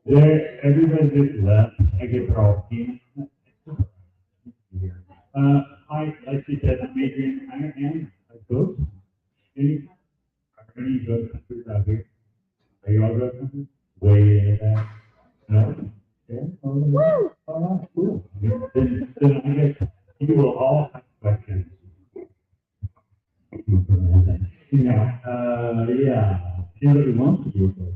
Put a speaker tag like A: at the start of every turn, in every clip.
A: There, everybody gets left. I get they're all team. Like you said, I'm Adrian. I am a ghost. Any, are any ghost hunters out here? Are you all ghost hunters? Way into that. No? Yeah? Oh, that's cool. Then I guess you will all have questions. Yeah. Anybody wants to do it?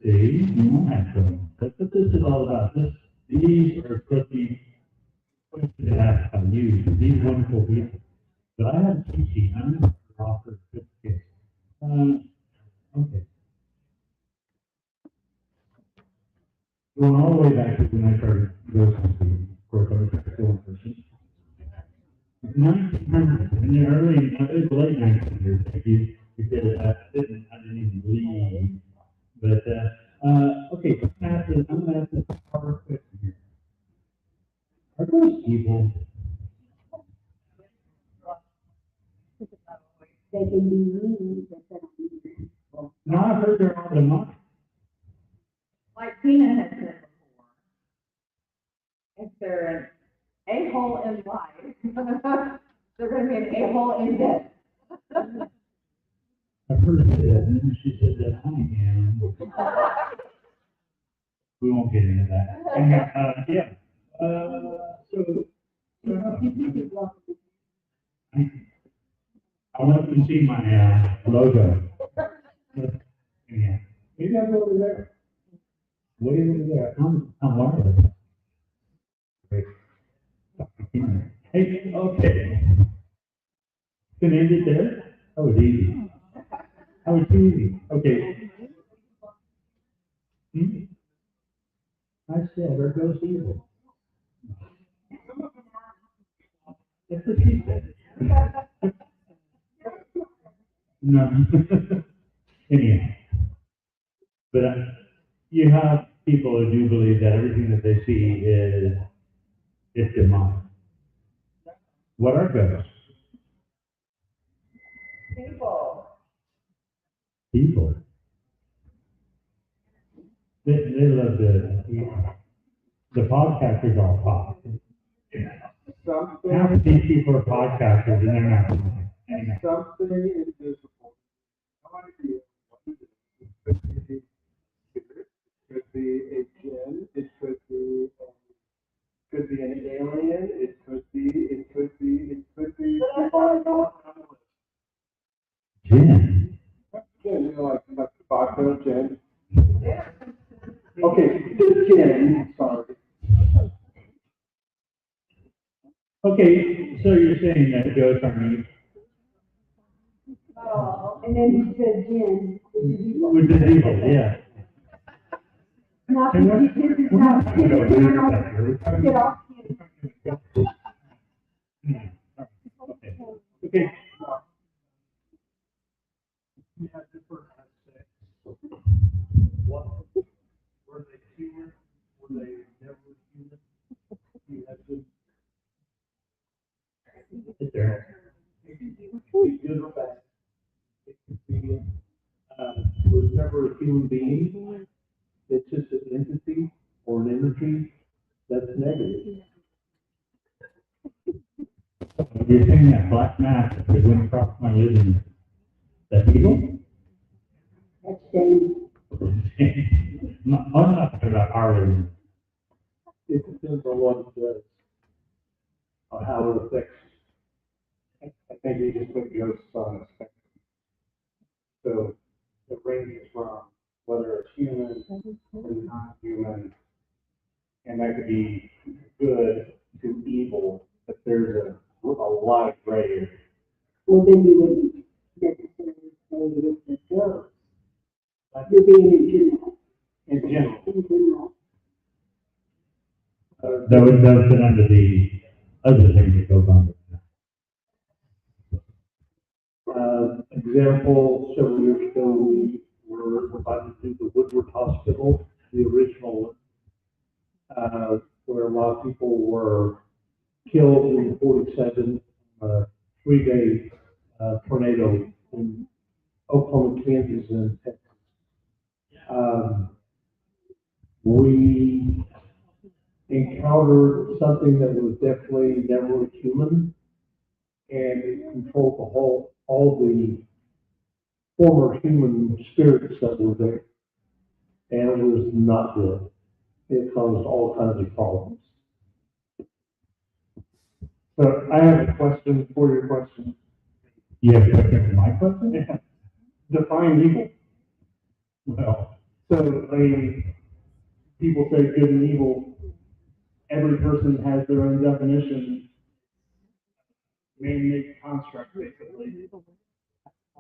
A: See, you won't have to. That's what this is all about. These are cookies to have on you, these wonderful people. But I have teaching, I'm going to offer certificates. Okay. Going all the way back to when I started going for a still in person. 1900s, in the late 1900s, you did, I didn't even believe. But, okay, so I'm going to ask this hard question here. Are those evil?
B: They can be mean, but they don't be mean.
A: No, I heard they're all demonic.
C: Like Tina had said before, if they're an a-hole in life, they're going to be an a-hole in death.
A: I've heard that, and then she said that I am. We won't get into that. And, yeah. I want you to see my logo. Yeah. Maybe I'll go over there. Way over there. I'm wireless. Great. Hey, okay. Can I end it there? That was easy. That was easy. Okay. I said, there goes evil. That's what she said. No. Anyhow. But you have people who do believe that everything that they see is demonic. What are ghosts? People. They love the podcasters all talk. Half of these people are podcasters and they're not.
D: Something invisible. No idea what it is. It could be a jinn. It could be an alien. It could be.
A: Jinn.
D: Jinn, like vodka gin. Okay, gin. Sorry.
A: Okay, so you're saying that ghosts are evil?
B: And then he said Jen,
A: Which is evil, yeah.
B: Not
A: And
B: that
A: what-
B: this is
A: we're
B: not,
A: not talking about weird stuff here. We're talking
B: get
A: about-
B: off.
A: Okay. Okay.
D: You have different aspects. What were they human? Were they never human? You have to
A: Sit there.
D: it could be good or bad. It could be was never a human being. It's just an entity or an energy that's negative.
A: You're saying that black mass that went across my living, that's evil?
B: That's Jane.
A: I'm not talking about our living.
D: It depends on what it does, on how it affects. I think you just put ghosts on a spectrum. So it ranges from whether it's human or not human, and that could be good to evil, but there's a lot of gray area.
B: Well, then you wouldn't necessarily say it's a ghost. You're being in general.
D: In general,
B: In general.
A: That would fit under the other thing that goes on.
D: example, several years ago, we were invited to the Woodward Hospital, the original one, where a lot of people were killed in 47, 3-day tornado in Oklahoma, Kansas, and Texas. we encountered something that was definitely never human, and it controlled all the former human spirits that were there. And it was not good. It caused all kinds of problems.
E: So I have a question for your question.
A: You have a question for my question?
E: Yeah. Define evil.
A: Well,
E: So, I mean, people say good and evil. Every person has their own definition. Man-made construct, basically.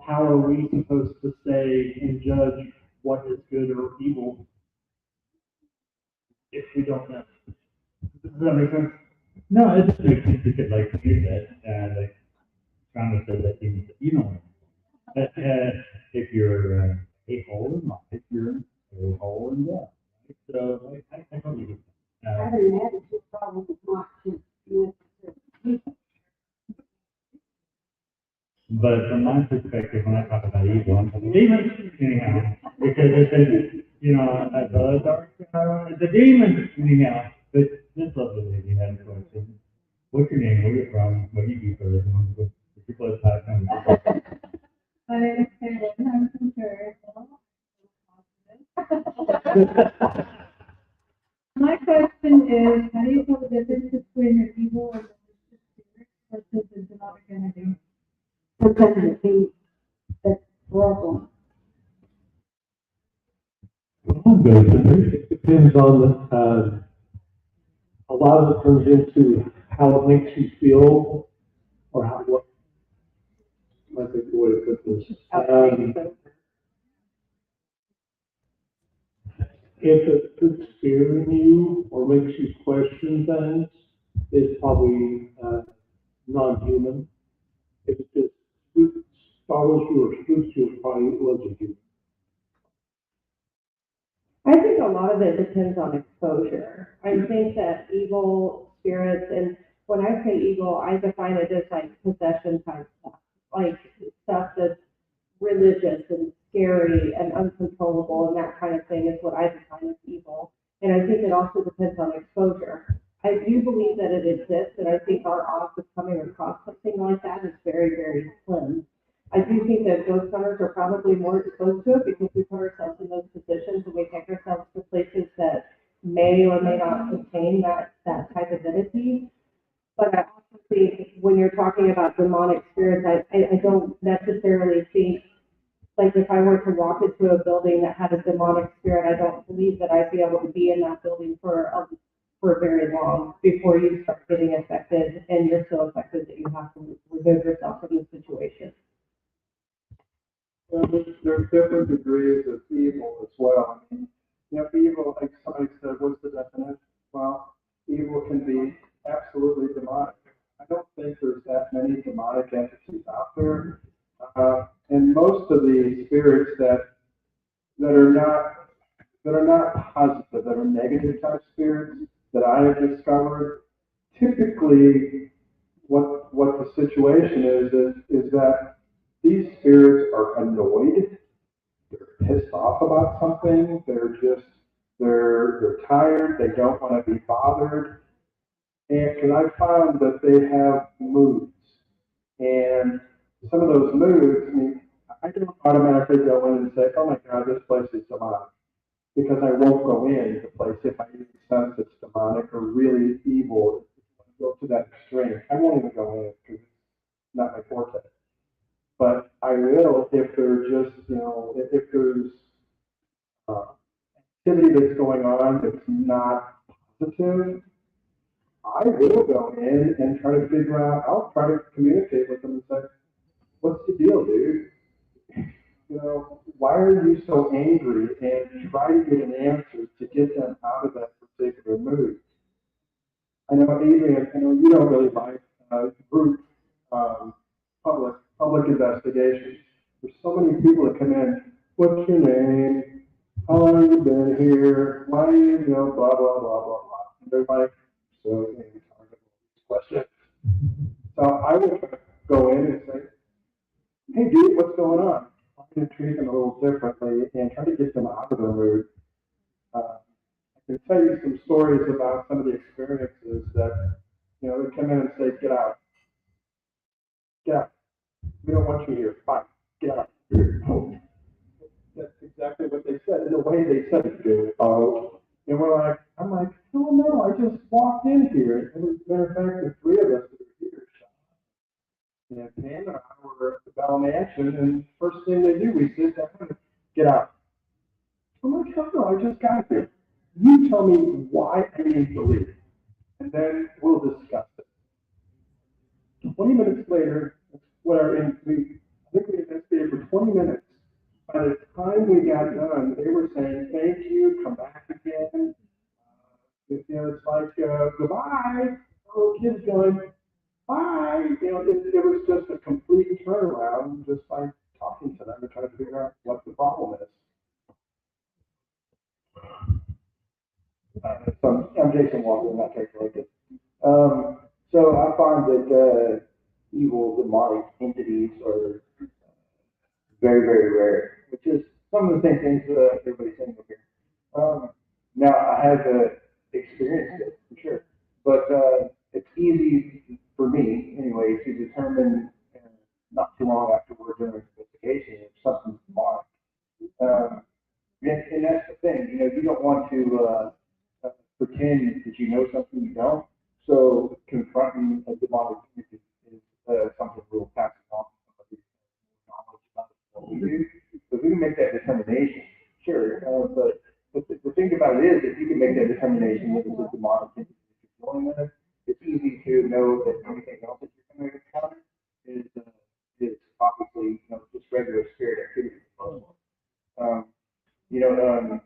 E: How are we supposed to say and judge what is good or evil if we don't know? Does that make sense?
A: no, it just makes sense because like you said, like trying to say that you know, if you're a hole in life, you're a hole in death. Right? So I totally get that.
B: Other than that, it's just probably not just
A: But from my perspective, when I talk about evil, I'm talking demons, anyhow, because it's been, you know, it's a demon, anyhow. But this lovely lady had a question. What's your name? Where you from? What do you do for a living? What's your blood type?
C: My name is Carolyn, I'm from Paris. My question is, how do you tell the difference between an evil and malicious spirit versus a demonic entity?
B: sometimes it seems that's the problem.
D: It depends on a lot of it comes into how it makes you feel, or what, I think the way to put this. If it puts fear in you or makes you question things, it's probably non-human. If it just startles you or spooks you, it probably wasn't human.
F: I think a lot of it depends on exposure. I think that evil spirits, and when I say evil, I define it as like possession type stuff, like stuff that's religious and scary and uncontrollable and that kind of thing is what I define as evil. And I think it also depends on exposure. I do believe that it exists, and I think our odds of coming across something like that is very, very slim. I do think that ghost hunters are probably more exposed to it because we put ourselves in those positions and we take ourselves to places that may or may not contain that type of entity. But I also think when you're talking about demonic spirits, I don't necessarily think, like if I were to walk into a building that had a demonic spirit, I don't believe that I'd be able to be in that building for very long before you start getting affected, and you're so affected that you have to remove yourself from the situation.
G: Well, there's different degrees of evil as well. I mean, you know, evil, like somebody said, what's the definition? Well, evil can be absolutely demonic. I don't think there's that many demonic entities out there. And most of the spirits that are not positive, that are negative type spirits that I have discovered, typically what the situation is that these spirits are annoyed, they're pissed off about something, they're tired, they don't want to be bothered. And I found that they have moods. And some of those moods, I mean, I don't automatically go in and say, oh my God, this place is demonic. Because I won't go in the place if I even sense it's demonic or really evil. Go to that extreme. I won't even go in because it's not my forte. But I will if they're just, you know, if there's activity that's going on that's not positive, I will go in and try to figure out, I'll try to communicate with them and say, what's the deal, dude? You know, why are you so angry? And try to get an answer to get them out of that particular mood. I know, Adrian, I know you don't really like group public investigations. There's so many people that come in, what's your name? How long have you been here? Why do you know, blah, blah, blah, blah, blah. And they're like, so, question. So I would go in and say, hey, dude, what's going on? I'm going to treat them a little differently and try to get them out of their mood. I can tell you some stories about some of the experiences that, you know, they come in and say, get out. Get out. We don't want you here. Fine. Get out. Oh. That's exactly what they said. In the way they said it, dude. Oh. And I'm like, oh no, I just walked in here. And as a matter of fact, the three of us that are here, and Pam and I were at the Bell Mansion, and first thing they do, we sit down and get out. I'm like, oh no, I just got here. You tell me why I need to leave, and then we'll discuss it. 20 minutes later, whatever, and I think we investigated for 20 minutes. By the time we got done, they were saying, thank you, come back again. You know, it's like, goodbye. Oh, kids going, bye. You know, it was just a complete turnaround, just by talking to them and trying to figure out what the problem is. So I'm Jason Walker, and I take it. So I find that evil, demonic entities are very, very rare, which is some of the same things everybody's saying up here. Now, I have experienced it, for sure, but it's easy for me, anyway, to determine not too long after we're doing an investigation if something's demonic. And that's the thing, you know, you don't want to pretend that you know something you don't. So confronting a demonic entity is something we'll pass on to somebody who knowledge about what we do. So we can make that determination, sure. But the thing about it is, if you can make that determination that it's a demonic entity that you're dealing with, it's easy to know that anything else that you're going to encounter is obviously, you know, just regular spirit activity. You know,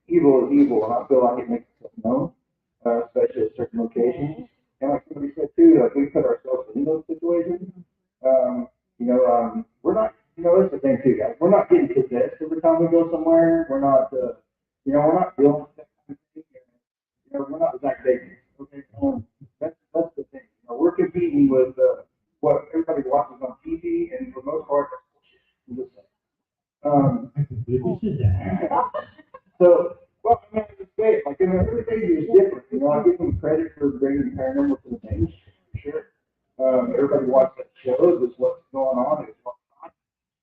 G: evil is evil, and I feel like it makes itself known, especially at certain locations. And like somebody said too, like we put ourselves in those situations. We're not, you know, that's the thing too, guys. We're not getting possessed every time we go somewhere. We're not, we're not dealing with that kind of thing. You know, we're not Zach Bacon. Okay, that's the thing. You know, we're competing with what everybody watches on TV, and for the most part, that's so, well, I mean, it's great. Like, you know, everything is different. You know, I give them credit for bringing paranormal to the mainstream, for sure. Everybody watches that show, is what's going on, is what's not,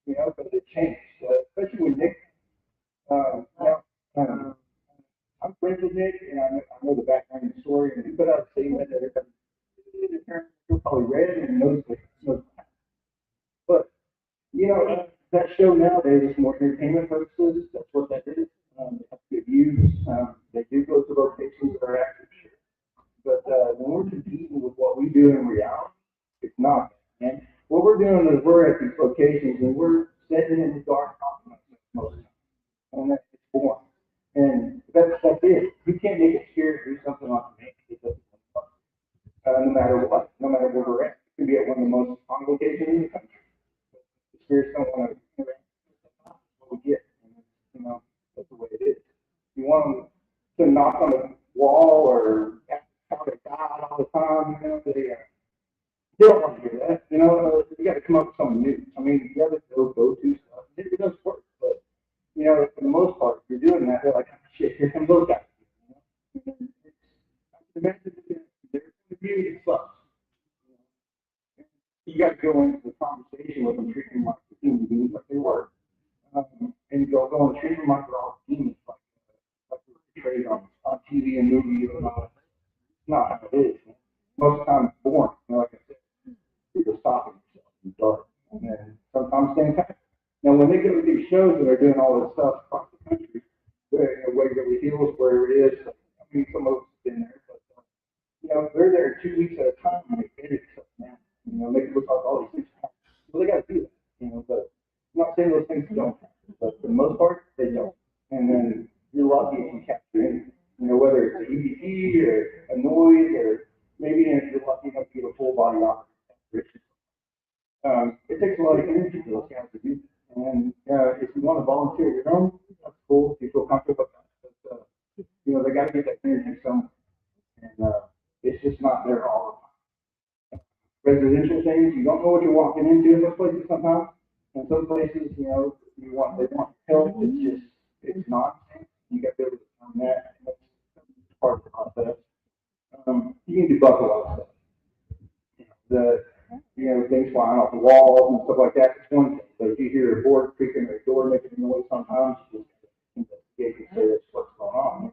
G: you know, but it changed, especially with Nick. I'm friends with Nick, and I know the background of the story, and he put out a statement that everybody probably read and knows what. But, you know, that show nowadays is more entertainment purposes. That's what that is. They have good views. They do go to locations that are active, sure. But when we're competing with what we do in reality, it's not. And what we're doing is we're at these locations and we're sitting in the dark talking most of the time. And that's boring. And that's it. You can't make a spirit do something like that. It doesn't work. No matter what, no matter where we're at. It could be at one of the most fun locations in the country. The spirits don't want to interact. That's what we get. And, you know, that's the way it is. You want them to knock on the wall or shout at God all the time, you know, they don't want to hear that. You know, you got to come up with something new. I mean, you got to go to stuff. It does work, but, you know, for the most part, if you're doing that, they're like, oh, shit, here come those guys. You know? The message is their community sucks. You got to go into the conversation with them, treat them like the human beings like they were. And go and treat them like they're all demons, like they're portrayed on TV and movies and all that. It's not how it is. Man. Most of the time it's boring. You know, like I said, people stopping themselves in the dark. And then sometimes staying tight. Now, when they go to these shows and they're doing all this stuff across the country, Waverly Hills, wherever it is, I mean, some of us have been there, but, you know, they're there 2 weeks at a time and they edit stuff now. You know, make it look like all these things happen. Well, they got to do that, you know, but I'm not saying those things don't happen, but for the most part, they don't. And then you're lucky if you capture anything, you know, whether it's an EVP or a noise, or maybe if you're lucky enough to get a full body operation. It takes a lot of energy for those guys to do that. And if you want to volunteer your own, that's cool. If you feel comfortable about that. But, you know, they got to get that energy somewhere. And it's just not there all the time. Residential things, you don't know what you're walking into in those places sometimes. In some places, you know, they want help. It's just, it's nonsense. You got to be able to find that. buckle up stuff. Things flying off the walls and stuff like that, it's one thing. But if you hear a board creaking or a door making a noise sometimes, you just investigate and say that's what's going on.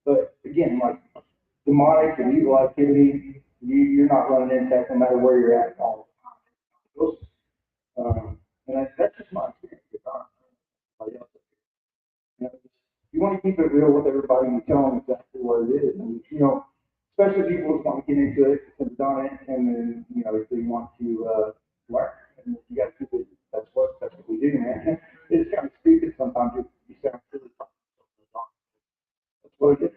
G: But again, like demonic and evil activity, you're not running into that no matter where you're at all the time. And that's just my experience. You want to keep it real with everybody and tell them exactly what it is. And, especially people who want to get into it and done it, and then, if they want to learn. And you got to keep it, that's what we do, man. It's kind of stupid sometimes. You sound silly. That's what it is.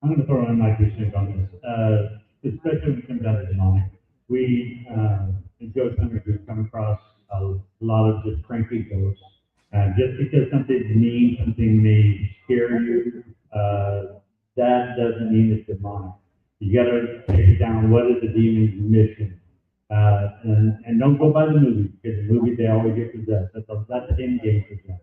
A: I'm going to throw in my 2 cents on this, especially when it comes down to demonic. We, in ghost hunters, we've come across a lot of just cranky ghosts. Just because something may scare you, that doesn't mean it's demonic. You got to take it down. What is the demon's mission? And don't go by the movie, because the movie they always get possessed. That's the end game for them.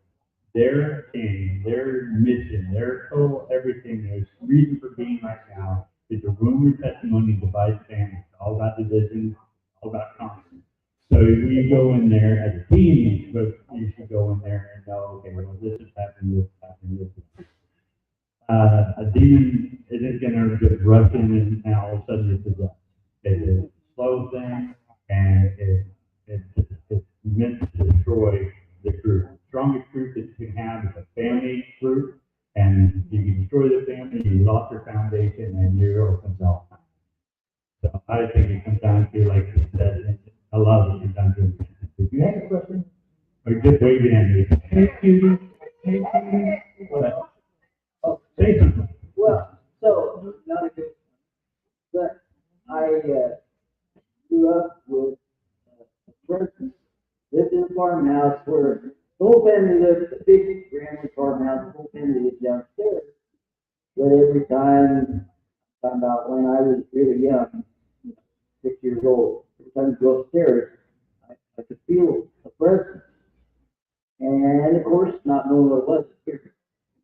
A: Their aim, their mission, their total everything, their reason for being right now is to ruin your testimony and divide families. It's all about division, all about conflict. So you go in there as a team, you should go in there and know, okay, well, this is happening, this is happening, this is happening. A demon isn't going to just rush in and all of a sudden it's possessed. It's a slow thing, and it's meant to destroy the group. The strongest group that you can have is a family group, and you can destroy the family, you lost your foundation, and you're open to all kinds. So I think it comes down to, like you said, a lot of it comes down to, did you have a question? Or just wave it at me. Hey, Judy. Hey, Judy. What? Oh, say something.
H: Well, so, not a good, but I grew up with a person, lived in a farmhouse where the whole family lived, a big grand farmhouse, the whole family lived downstairs. But every time, talking about when I was really young, 6 years old, every time you go upstairs, I could feel a presence. And of course, not knowing what it was,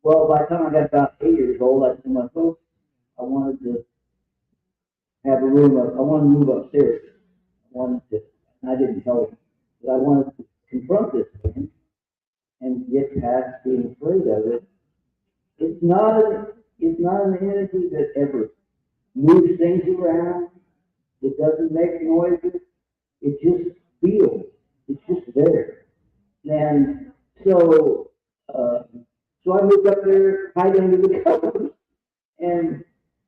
H: well, by the time I got about 8 years old, I told my folks I wanted to have a room up. I wanted to move upstairs. And I didn't tell them, but I wanted to confront this thing and get past being afraid of it. It's not an entity that ever moves things around. It doesn't make noises. It just feels. It's just there. And so I moved up there, hide under the covers, and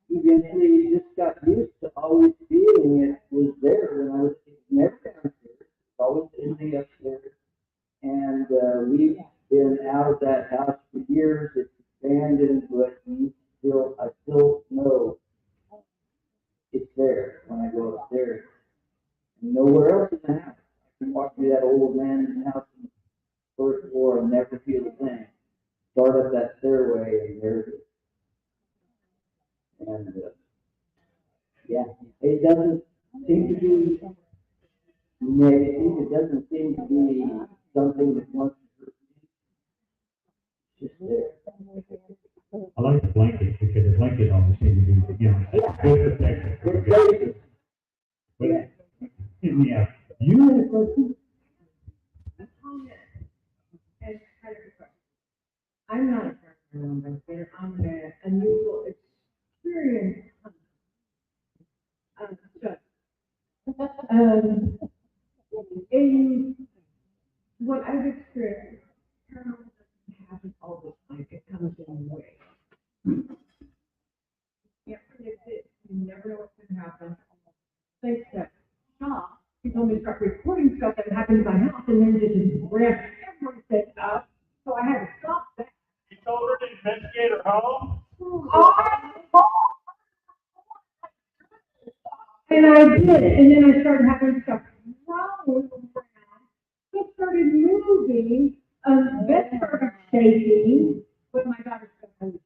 H: eventually just got used to always feeling it was there when I was never downstairs. It's always in the upstairs. And we've been out of that house for years. It's abandoned, but I still know it's there when I go upstairs. And nowhere else in the house. I can walk through that old man's house on the first floor and never feel the thing. Start up that stairway and there's it. And yeah, it doesn't seem to be negative. It doesn't seem to be something that wants to just there.
A: I like the blanket, because the blanket almost seems to be, good protection. But, yeah, you had a question?
C: I'm not a paranormal investigator. I'm an unusual experience. In what I've experienced, paranormal doesn't happen all the time. It comes in waves. You can't predict it. You never know what's going to happen. Things that stop. People may start reporting stuff that happened in my house, and then just ramp everything up. So I had to stop that.
E: You told her to investigate her home?
C: And I did, and then I started having stuff rolling around. It started moving, bed started shaking, but my daughter still has it.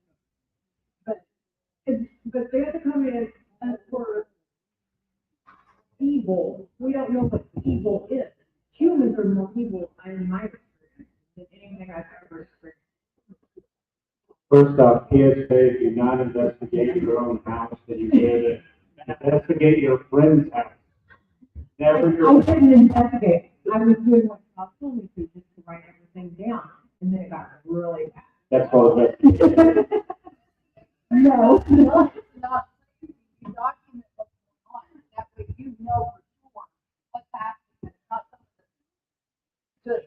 C: But they had to come in for evil. We don't know what evil is. Humans are more evil, in my experience, than anything I've ever experienced.
A: First off, PSA, do not investigate your own house that you live in.
E: Investigate your friend's house. Never
C: I
E: your.
C: didn't investigate. I was doing what Scott told me to, just to write everything down, and then it got really bad.
E: That's called investigation.
C: No, no.
I: Not, you document what's going on, that way you know for sure what's happening, not something that's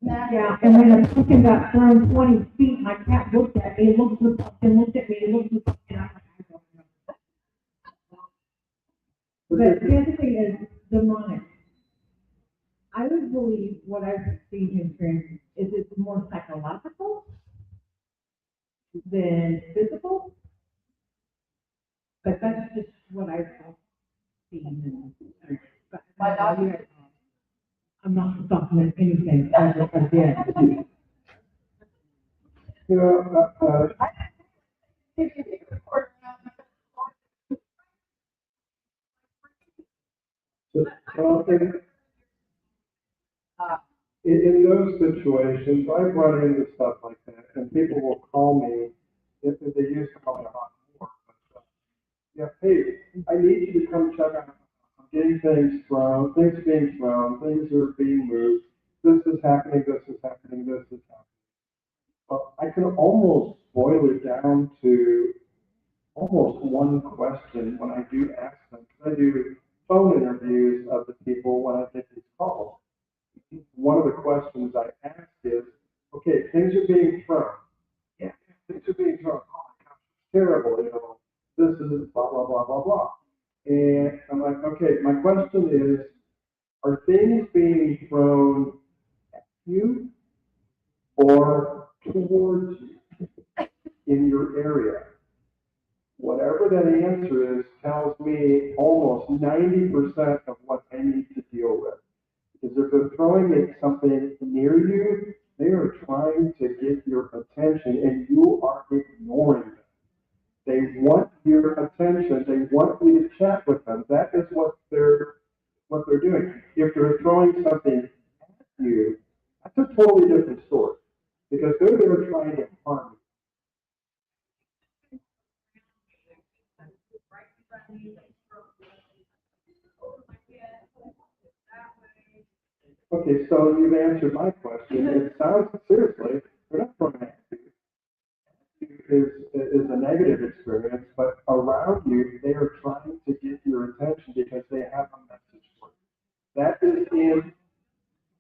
C: Yeah, and when the chicken got thrown 20 feet, my cat looked at me, looked at me, looked at me, and I'm like, I don't know. But the other thing is demonic. I would believe what I've seen in dreams is it's more psychological than physical. But that's just what I've seen. But I'm not talking about anything ever again.
G: You know, well, in those situations, I've run into stuff like that, and people will call me, if they used to call me a lot more, but, yeah, hey, I need you to come check on, I'm getting things thrown, things being thrown, things are being moved, this is happening, this is happening, this is happening. I can almost boil it down to almost one question when I do ask them, because I do phone interviews of the people when I take these calls. One of the questions I ask is, okay, things are being thrown. Yeah, things are being thrown. Oh my gosh, it's terrible, you know, this is blah, blah, blah, blah, blah. And I'm like, okay, my question is, are things being thrown at you or towards you in your area? Whatever that answer is tells me almost 90% of what I need to deal with. Because if they're throwing at something near you, they are trying to get your attention and you are ignoring them. They want your attention. They want you to chat with them. That is what they're doing. If they're throwing something at you, that's a totally different story. Because they're trying to harm you. Okay, so you've answered my question. It sounds, seriously, they're not throwing at you. Is a negative experience, but around you, they are trying to get your attention because they have a message for you. That is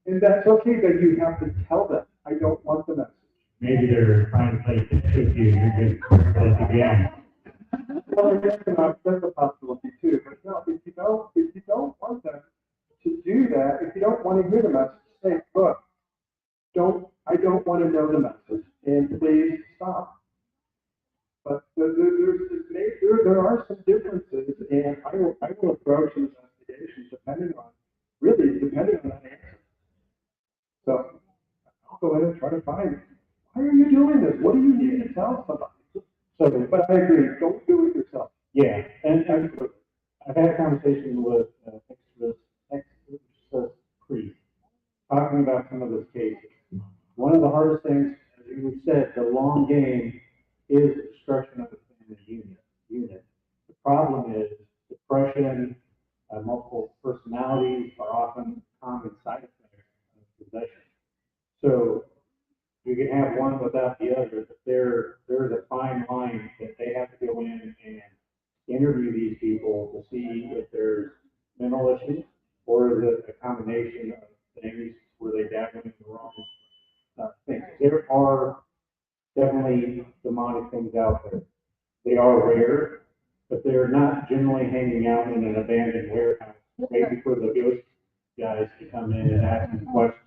G: and that's okay that you have to tell them, I don't want the message.
A: Maybe they're trying to play pitch with you, you're just close again.
G: Well, that's a possibility too, but no, if you don't want them to do that, if you don't want to hear the message, say, look, I don't want to know the message, and please stop. But there are some differences, and I will approach an investigation depending on that answer. So I'll go in and try to find, why are you doing this? What do you need to tell somebody? So, but I agree, don't do it yourself.
E: Yeah, and I've had a conversation with ex-exorcist priest talking about some of those cases. One of the hardest things, as you said, the long game is the destruction of the family unit. The problem is depression, multiple personalities are often common side effects of possession. So you can have one without the other, but there's a fine line that they have to go in and interview these people to see if there's mental issues or is it a combination of things where they dabble in the wrong things. There are definitely demonic things out there. They are rare, but they're not generally hanging out in an abandoned warehouse, waiting for the ghost guys to come in and ask them questions.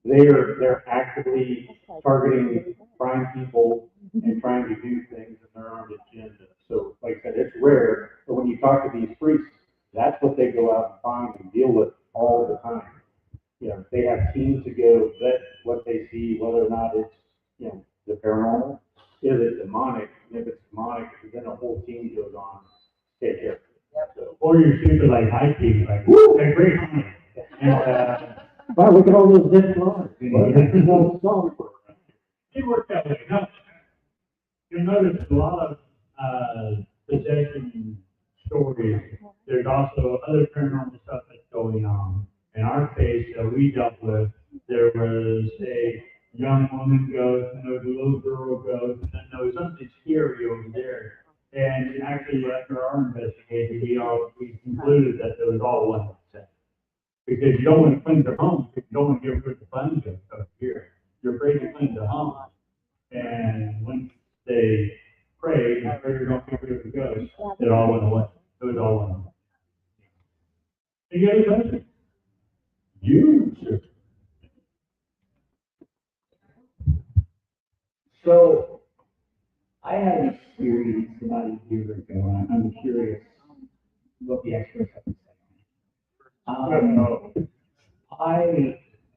E: They're actively targeting prime people and trying to do things in their own agenda. So, like I said, it's rare, but when you talk to these priests, that's what they go out and find and deal with all the time. You know, they have teams to go vet what they see, whether or not it's, you know, the paranormal, is it demonic, and if it's demonic, then a whole team goes on to take care of it. So,
A: Or you're super like high key, like, woo, they're great.
E: and, wow, look at all those dead flowers. No song for it.
A: It worked that way. Now, you'll notice a lot of possession stories, there's also other paranormal stuff that's going on. In our case that we dealt with, there was a young woman ghost, and there was a little girl ghost, and then there was something scary over there. And actually, after our investigation, we concluded that there was all one thing. Because you don't want to cleanse their home, because you don't want to get rid of the fun ghosts over here. You're afraid to cleanse the home. And once they prayed, and prayer don't get rid of the ghost, it all went away. It was all one. Any other questions? You, sir.
J: So, I had an experience about a year ago, and I'm curious what the experts have to say. I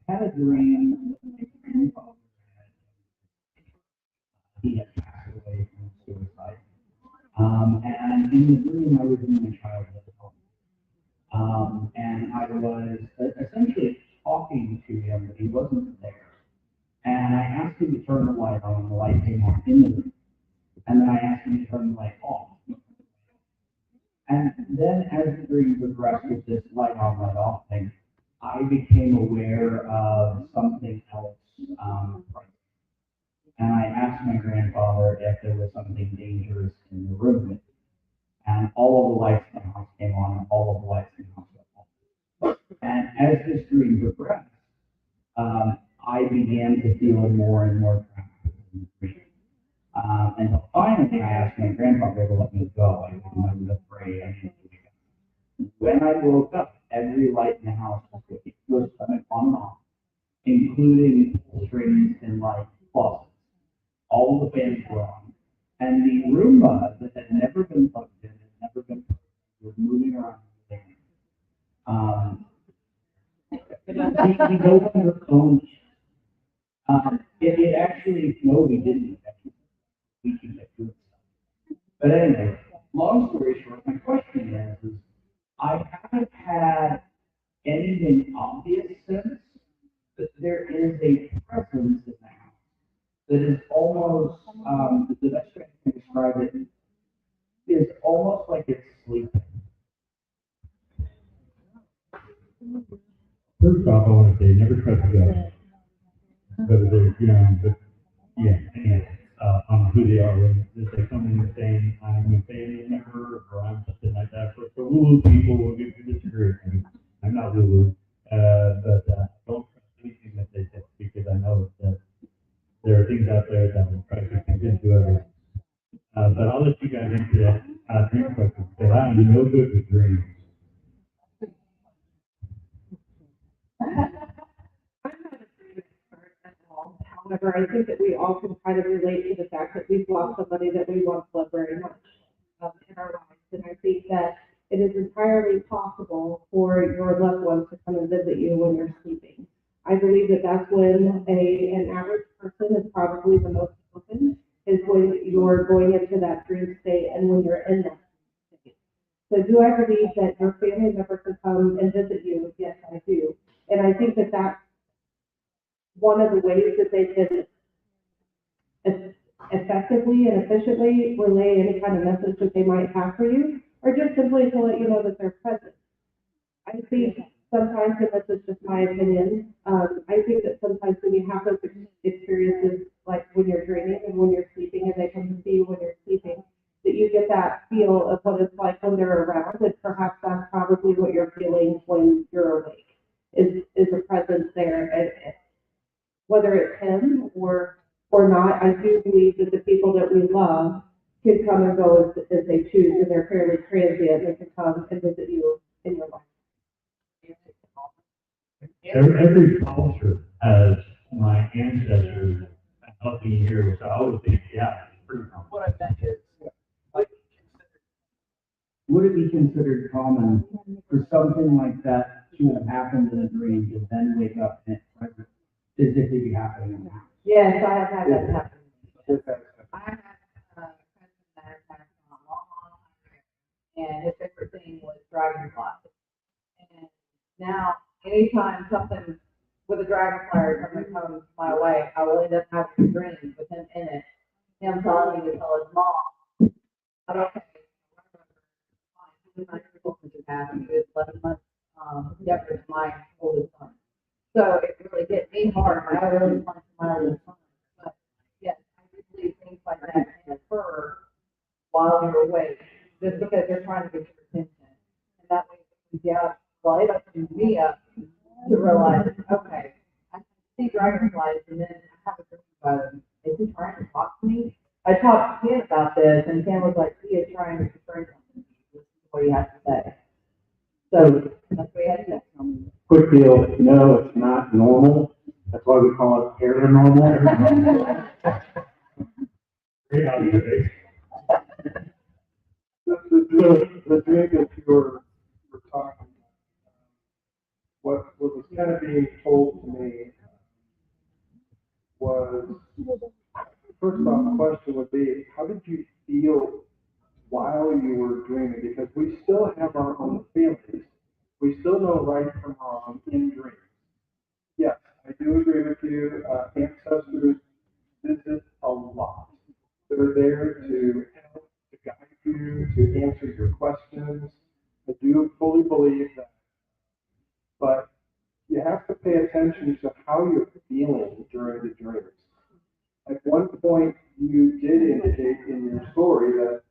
J: had a dream that my grandfather had. He had passed away from suicide. And in the dream, I was in my childhood home. And I was essentially talking to him, but he wasn't there. And I asked him to turn the light on, and the light came on in the room. And then I asked him to turn the light off. And then as the dream progressed with this light on, light off thing, I became aware of something else. And I asked my grandfather if there was something dangerous in the room. And all of the lights in the house came on, and all of the lights in the house went off. And as this dream progressed, I began to feel more and more trapped in the dream. And finally, I asked my grandfather to let me go. I was afraid. I didn't do it. When I woke up, every light in the house was coming on and off, including strings and light faucets. All of the fans were on. And the Roomba that had never been plugged in, had never been plugged in, was moving around. We go on your own. It actually, no, we didn't. We can get to it. But anyway, long story short, my question is I haven't had anything obvious since, but there is a presence in the house that is almost, the best way I can describe it is almost like it's sleeping.
A: First off, I want to say, never trust ghosts. Whether they're, but yeah, anyway, on who they are, when they come in and saying, I'm a family member, or I'm something like that. For woo people will get to disagree. I mean, I'm not woo but don't trust anything that they say, because I know that there are things out there that will try to convince you of it. But I'll let you guys into that dream question, because I'm no good with dreams.
F: I'm not a dream expert at all. However, I think that we all can kind of relate to the fact that we've lost somebody that we once loved very much in our lives. And I think that it is entirely possible for your loved ones to come and visit you when you're sleeping. I believe that that's when an average person is probably the most open, is when you're going into that dream state and when you're in that state. So do I believe that your family member can come and visit you? Yes, I do. And I think that that's one of the ways that they can effectively and efficiently relay any kind of message that they might have for you, or just simply to let you know that they're present. I think sometimes, and this is just my opinion, I think that sometimes when you have those experiences, like when you're dreaming and when you're sleeping, and they come to see you when you're sleeping, that you get that feel of what it's like when they're around, and perhaps that's probably what you're feeling when you're awake, is a presence there. And whether it's him or not, I do believe that the people that we love can come and go as they choose, and they're fairly transient. They can come and visit you in your life.
A: Every culture has my ancestors helping here, so I would think, yeah, it's pretty common.
J: What I meant is, would it be considered common for something like that to have happened in a dream to then wake up and it's present, physically be happening in the house?
F: Yes, I have had that happen.
I: I had a cousin that had passed on a long time ago, and his favorite thing was dragonflies. And now, anytime something with a dragonfly or something comes my way, I will end up having a dream with him in it. Him telling me to tell his mom, but okay, 11 months, younger than my oldest son. So it really hit me hard. I really wanted my oldest son. But yes, I do believe things like that can occur while you're awake, just because they're trying to get your attention. And that way, yeah, well, it opens me up to realize, okay, I can see dragonflies, and then I have a dream about them. Is he trying to talk to me? I talked to Ken about this, and Ken was like, he is trying to bring something. This is what he has to say. So that's what he had to say.
E: Quick deal, no, it's not normal. That's why we call it paranormal.
A: Great observation.
G: The dream that you were talking about, what was kind of being told to me was, first off, the question would be, how did you feel while you were dreaming? Because we still have our own feelings. We still know right from wrong in dreams. Yes, I do agree with you. Ancestors visit a lot. They're there to help, to guide you, to answer your questions. I do fully believe that. But you have to pay attention to how you're feeling during the dreams. At one point, you did indicate in your story that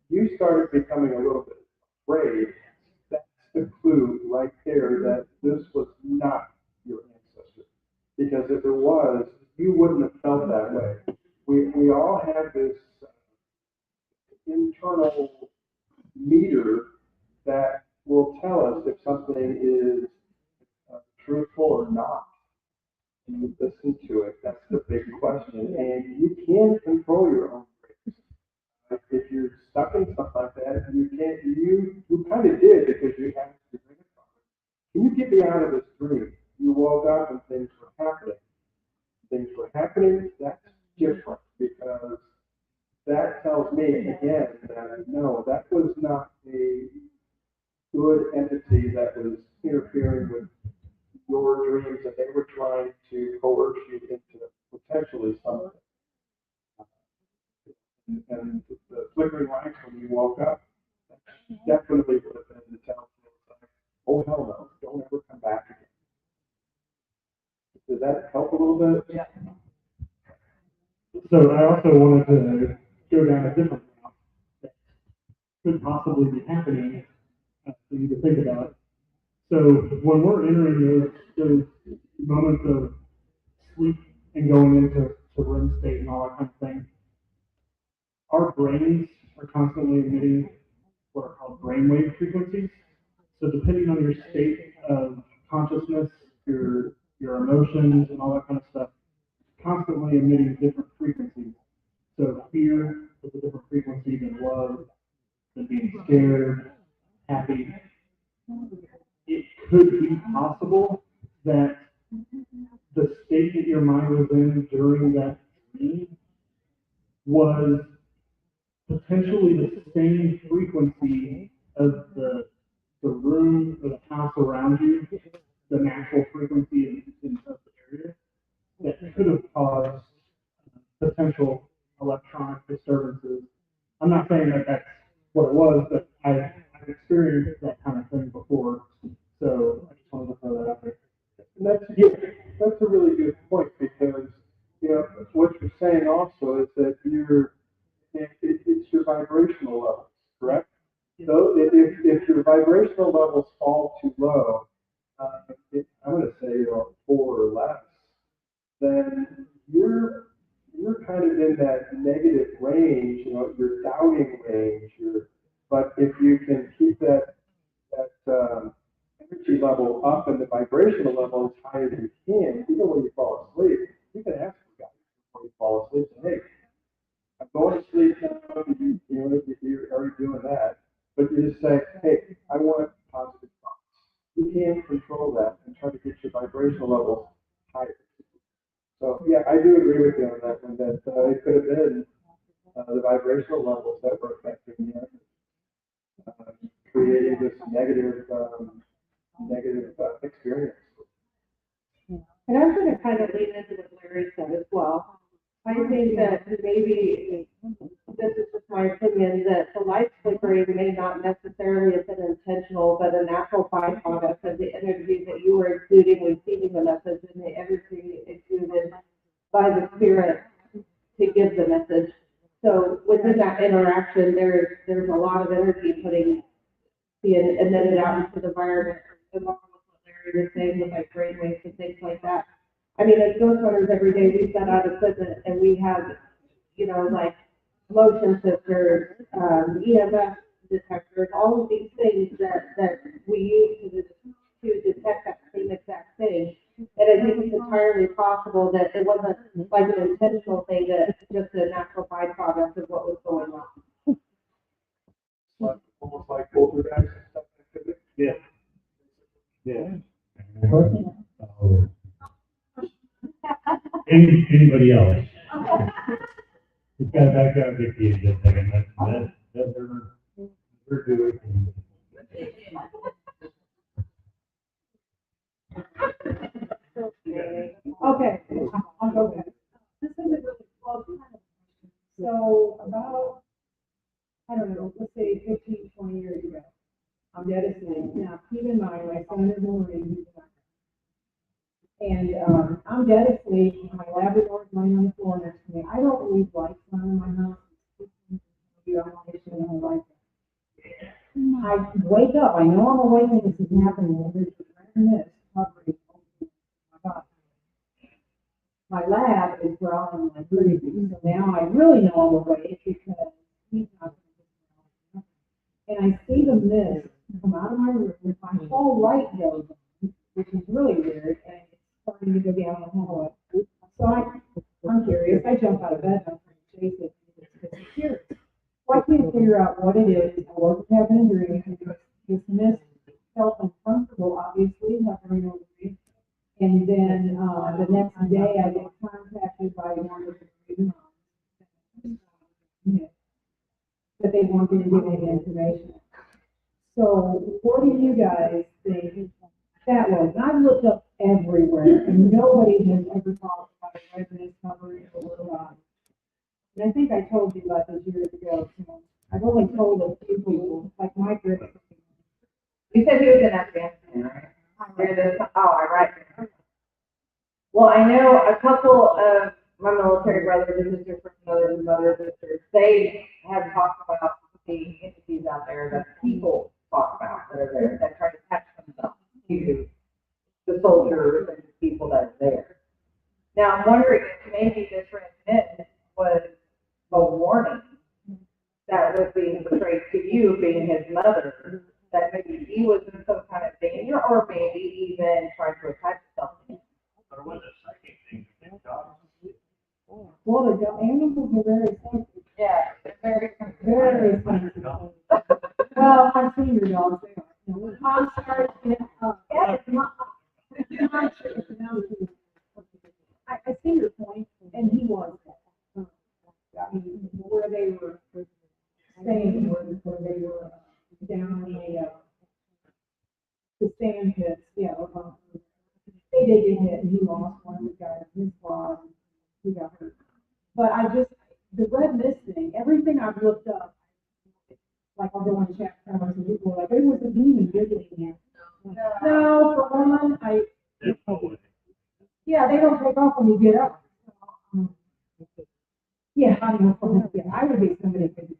G: you started becoming a little bit afraid. That's the clue right there that this was not your ancestor. Because if it was, you wouldn't have felt that way. We all have this internal meter that will tell us if something is truthful or not. And you listen to it. That's the big question. And you can control your own dreams. If you're stuck in stuff like that, you can't. You kind of did because you had to bring it from it. Can you get me out of this dream? You woke up and things were happening. Things were happening. That's different because that tells me again that no, that was not a good entity that was interfering with your dreams, and they were trying to coerce you into potentially something. And the flickering lights when you woke up, definitely would have been the telltale sign. Oh hell no! Don't ever come back again. Does that help a little bit?
I: Yeah.
D: So I also wanted to go down a different route that could possibly be happening for you to think about. So when we're entering those moments of sleep and going into REM state and all that kind of thing, our brains are constantly emitting what are called brainwave frequencies. So depending on your state of consciousness, your emotions and all that kind of stuff, constantly emitting different frequencies. So fear is a different frequency than love, than being scared, happy. It could be possible that the state that your mind was in during that dream was potentially the same frequency of the room or the house around you, the natural frequency in the area, that could have caused potential electronic disturbances. I'm not saying that that's what it was, but I've experienced that kind of thing before, so I just wanted to throw that out there.
G: And that's a really good point because what you're saying also is that it's your vibrational levels, correct? So if your vibrational levels fall too low, I'm going to say 4 or less, then you're kind of in that negative range, your doubting range. But if you can keep that energy level up and the vibrational level as high as you can, even when you fall asleep, you can ask for guidance before you fall asleep. And hey, I'm going to sleep now. You're already doing that, but you just say, hey, I want positive thoughts. You can control that and try to get your vibrational levels higher. So yeah, I do agree with you on that one. That it could have been the vibrational levels that were affecting you, creating this negative experience.
F: And I'm going to kind of lean into what Larry said as well. I think that maybe, this is just my opinion, that the light flickering may not necessarily have been intentional, but a natural byproduct of the energy that you were including, receiving the message, and the energy exuded by the spirit to give the message. So within that interaction, there's a lot of energy being emitted out into the environment. Along with what Larry was saying with like brainwaves and things like that. I mean, as ghost hunters, every day we set out equipment and we have, you know, like motion sensors, EMF detectors, all of these things that we use to detect that same exact thing. And I think it's entirely possible that it wasn't like an intentional thing, that it's just a natural byproduct of what was going on.
G: Like, almost like poltergeist and stuff like that.
E: Yeah. Yeah.
A: So, anybody else? Just gotta back up with you just a second. That's we're doing.
C: Okay, I'll go back. This is a really close kind of question. So about, I don't know, let's say 15, 20 years ago, I'm dead asleep. Now, keep in mind, my son is a Marine. And I'm dead asleep. My Labrador is laying on the floor next to me. I don't leave lights on in my house. I wake up. I know I'm awake and this is happening. There's a random mist hovering over my body. My lab is growling like crazy. So now I really know I'm awake because he's not. And I see the mist come out of my room. My whole light goes on, which is really weird. And it's starting to go down the hallway. So I'm curious. I jump out of bed and I'm trying to chase it. It's disappears. So I can't figure out what it is. I wasn't having a dream. This mist felt uncomfortable, obviously, hovering over me. And then the next day, I get contacted by one of the that they wanted to give me information. So what do you guys think that was? And I've looked up everywhere, and nobody has ever talked about a resonance covering a little body. And I think I told you about this years ago. So I've only told a few people, like my group.
I: You said he was in Afghanistan, right? I right. Well, I know a couple of my military brothers and sisters from mothers and sisters, they have talked about the entities out there that people talk about that are there, that try to attach themselves to the soldiers and the people that are there. Now, I'm wondering if maybe this transmission was a warning that was being portrayed to you, being his mother, that maybe he was in some kind of danger, or maybe even trying to attach himself to him.
E: Or was it psychic thing?
C: Well, the animals are very sensitive.
I: Yeah, it's very,
C: Very sensitive. Well, I've seen your dogs. They are. You know, when Tom started, yeah, it's not. I see your point, and he was. I mean, where they were staying, where they were down in the sand pits, yeah. They did get hit, and he lost one of the guys in his squad. He got hurt. But the red mist thing, everything I've looked up, like I'll go on chat comments and people are like, it was a demon visiting here. No, for one, yeah, they don't take off when you get up. Yeah, I know, yeah, I would be somebody could.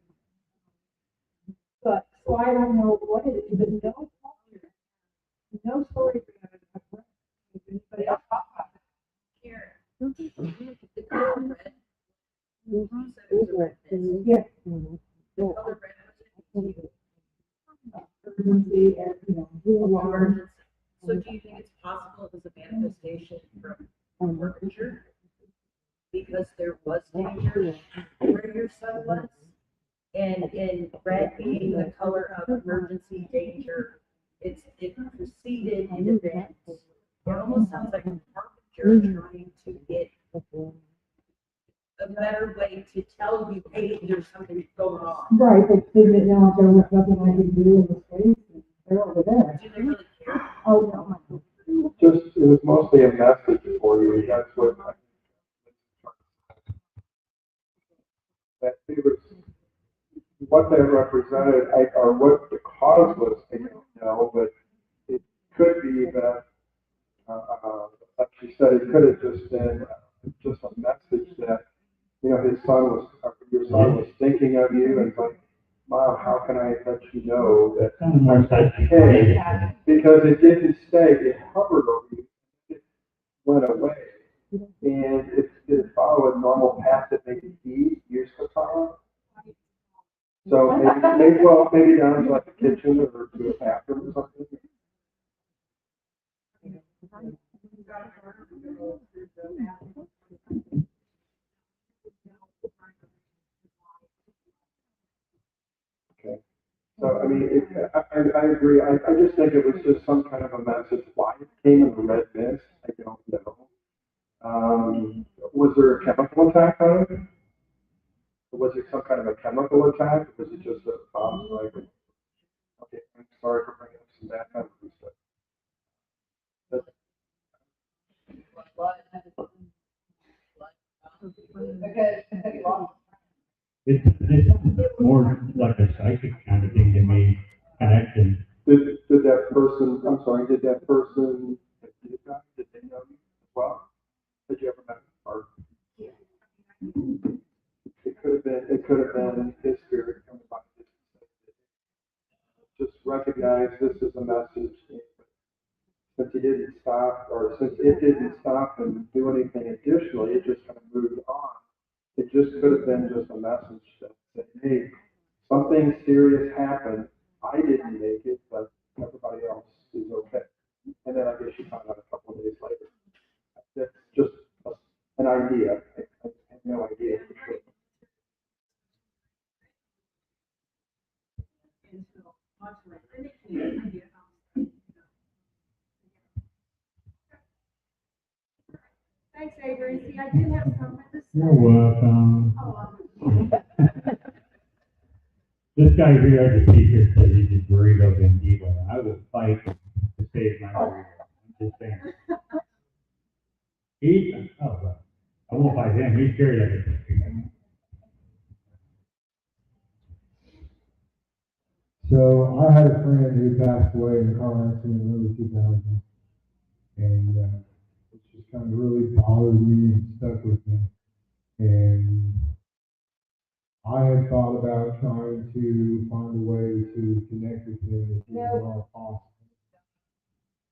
C: But, so I don't know what it is, but no story. Anybody else talk about it?
I: here.
C: Yeah.
I: The color red
C: Urgency and, alarm.
K: So do you think it's possible it was a manifestation from furniture? Because there was danger where your son was? And red being the color of emergency danger, it preceded an event. It almost sounds like a carpenter trying to get a better way to tell you, hey, there's something going on.
C: Right, but didn't it know there was nothing I could do in the space? They're over there.
K: Do they really care?
C: Oh, no.
G: It was mostly a message for you, that's what. what they represented, or what the cause was, I don't know, but it could be that, like she said, it could have just been just a message that, you know, his son was, or your son was thinking of you, and it's like, Mom, how can I let you know that
A: Sounds more psychic.
G: okay? Because it didn't stay, it hovered over you, it went away. And it followed a normal path that maybe he used to follow. So maybe down to like the kitchen or to a bathroom or something. Okay. So, I mean, I agree. I just think it was just some kind of a message. Why it came in the red mist, I don't know. Was there a chemical attack on it? Was it some kind of a chemical attack? Or was it just a bomb strike? Okay, I'm sorry for bringing up some bad memories, but.
A: It's more like a psychic kind of thing to me, connection.
G: Did that person, I'm sorry, did that person, did they know you as well? Did you ever met them? Or it could have been his spirit coming by. Just recognize this is a message. Since he didn't stop, or since it didn't stop and do anything additionally, it just kind of moved on. It just could have been just a message that said, hey, something serious happened. I didn't make it, but everybody else is okay. And then I guess you found out a couple of days later. That's just an idea. I have no idea for sure.
C: Thanks, Adrian. See, I did have something to say.
A: You're welcome. This guy here at the speaker said he's a burrito vendido, and I will fight to save my burrito. I'm just saying. Well, I won't fight him. He's scared of it.
L: So I had a friend who passed away in a car accident in the early 2000s, and it just kind of really bothered me and stuck with me. And I had thought about trying to find a way to connect with him if it was at all possible.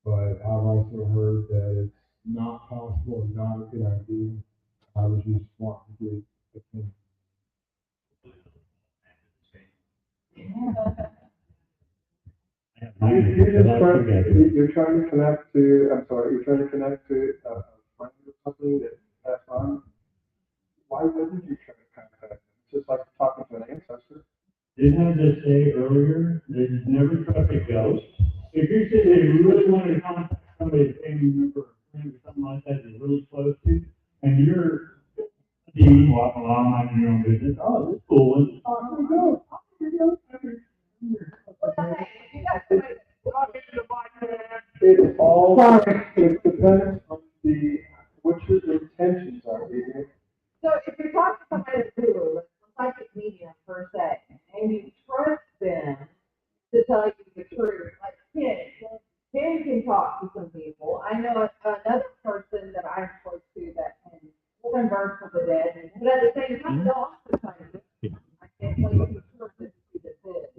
L: But I've also heard that it's not possible and not a good idea. I was just wanting to get opinion.
G: You're trying to connect to, I'm sorry, you're trying to connect to a friend or something that passed on. Why wouldn't you try to contact them? It's just like talking to an ancestor.
A: Didn't I just say earlier, that you never trust a ghost? If you say that you really want to contact somebody, a family member, or a friend, or something like that, you're really close to, and you're a demon walking along minding your own business, oh, this cool one, oh, here we go.
G: It all, it depends on what your intentions are, Adrian.
I: So if you're talking to somebody that's who, a psychic medium per se, and you trust them to tell you the truth, like Ken can talk to some people. I know another person that I'm close to that can converse with the dead, but at the same time, they'll also try to do. I can't tell you the person who did this.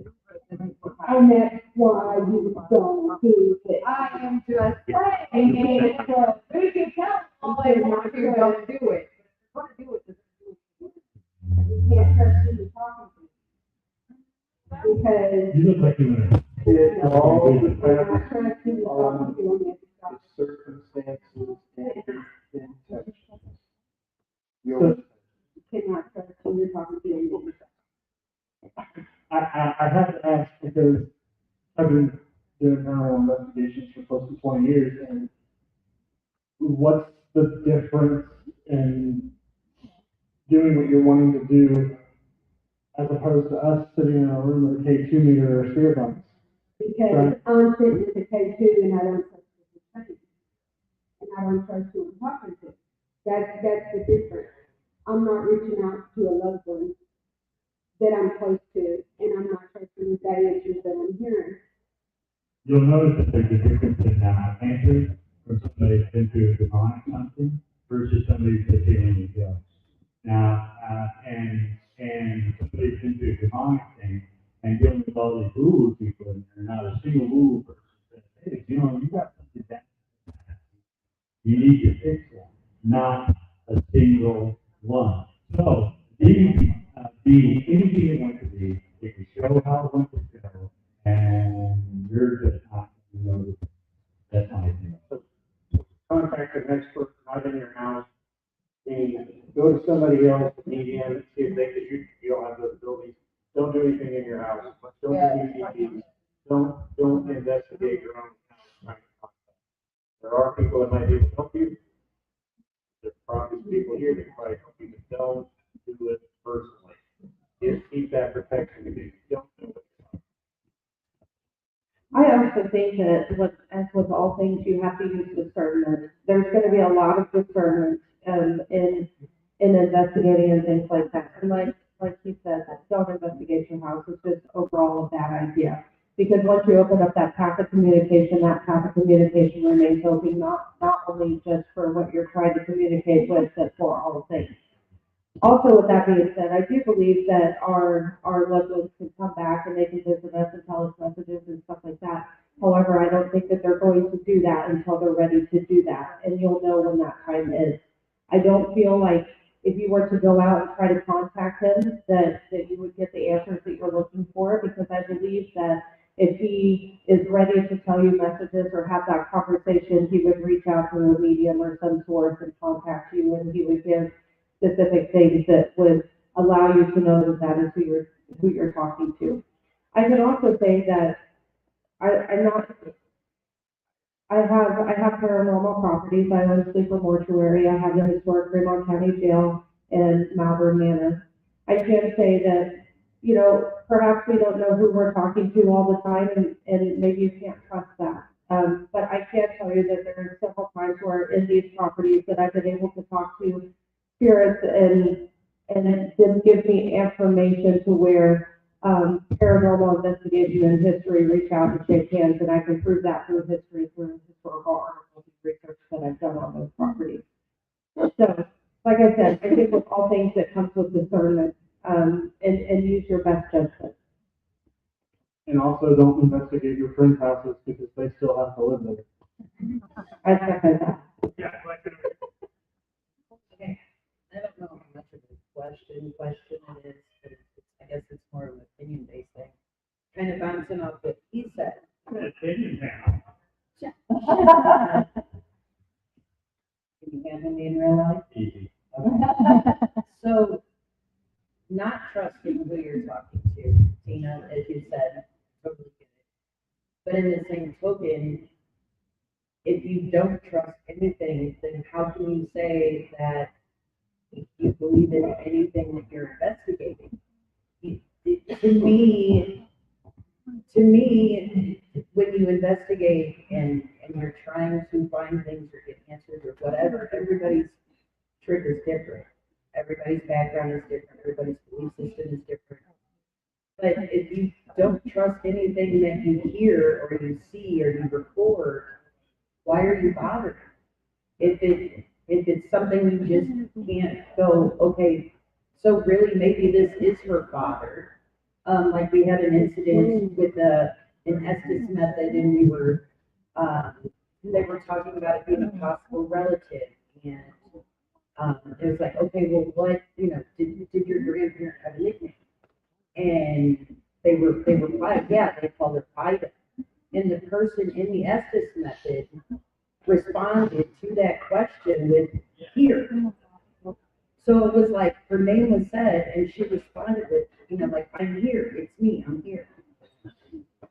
B: And that's why you don't do it.
I: I am just saying, we can tell all they want to, don't do it. What to do it, just do it.
B: You can't trust who you're talking to. Because.
A: You look like you want to.
G: It all depends
B: I trust who you're
G: on
B: talking to.
G: the circumstances and intentions.
B: You cannot trust who you're talking to.
D: I have to ask because I've been doing paranormal investigations for close to 20 years, and what's the difference in doing what you're wanting to do as opposed to us sitting in a room with a K2 meter or spirit box?
B: Because I'm sitting with a K2 and I don't trust who you're talking to. And I don't trust who I'm talking to. That's the difference. I'm not reaching out to a loved one that I'm close to, and I'm not trusting that answers that I'm hearing.
A: You'll notice that there's a difference in answers from somebody that's been through a demonic something versus somebody that's in any ghost. Now, and somebody's been through a demonic thing and dealing with all these woo people, and there's not a single woo person says, hey, you know, you got something that you need to fix that. Not a single one. So, be anything it went to be, it can show how it went to go, and you're just not, you know, that's my opinion.
E: Contact an expert, not in your house, and go to somebody else, medium, see if they, because you don't have those abilities. Don't do anything in your house. Don't do EVPs. Don't investigate your own house. There are people that might be able to help you. There's probably people here that can probably help you, but don't do it personally. Just keep that protection because you don't know what
F: I also think that as with all things, you have to use discernment. There's going to be a lot of discernment in investigating and things like that. And like you said, don't investigate your house. It's just overall a bad idea. Because once you open up that path of communication remains open, not only just for what you're trying to communicate with, but for all things. Also, with that being said, I do believe that our loved ones can come back and they can visit us and tell us messages and stuff like that. However, I don't think that they're going to do that until they're ready to do that, and you'll know when that time is. I don't feel like if you were to go out and try to contact him, that you would get the answers that you're looking for, because I believe that if he is ready to tell you messages or have that conversation, he would reach out to a medium or some source and contact you, and he would give specific things that would allow you to know that that is who you're talking to. I can also say that I have paranormal properties. I own a sleeper mortuary. I have the historic Fremont County Jail and Malvern Manor. I can say that, you know, perhaps we don't know who we're talking to all the time, and maybe you can't trust that. But I can tell you that there are several times where in these properties that I've been able to talk to spirits and then give me information to where paranormal investigation and history reach out and shake hands, and I can prove that through history, through historical articles and research that I've done on those properties. So, like I said, I think with all things that comes with discernment, and use your best judgment.
E: And also don't investigate your friends' houses because they still have to live there.
F: I second that.
E: Yeah,
K: Okay, I don't know how much of a question it is, but I guess it's more of an opinion-based thing. Kind of bouncing off what he said.
A: Opinion now.
K: Can you handle me in real life?
A: Easy.
K: Okay. So, not trusting who you're talking to, Tina, as you said, totally get it. But in the same token, if you don't trust anything, then how can you say that you believe in anything that you're investigating? To me, when you investigate and you're trying to find things or get answers or whatever, everybody's trigger is different. Everybody's background is different. Everybody's belief system is different. But if you don't trust anything that you hear or you see or you record, why are you bothered? If it's something you just can't go, okay, so really maybe this is her father. Like we had an incident with an Estes method, and we were, they were talking about it being a possible relative, and it was like, okay, well, what, did your grandparent have a nickname? And they replied, yeah, they called her Ida. And the person in the Estes method responded to that question with here. So it was like her name was said, and she responded with, like, I'm here, it's me, I'm here.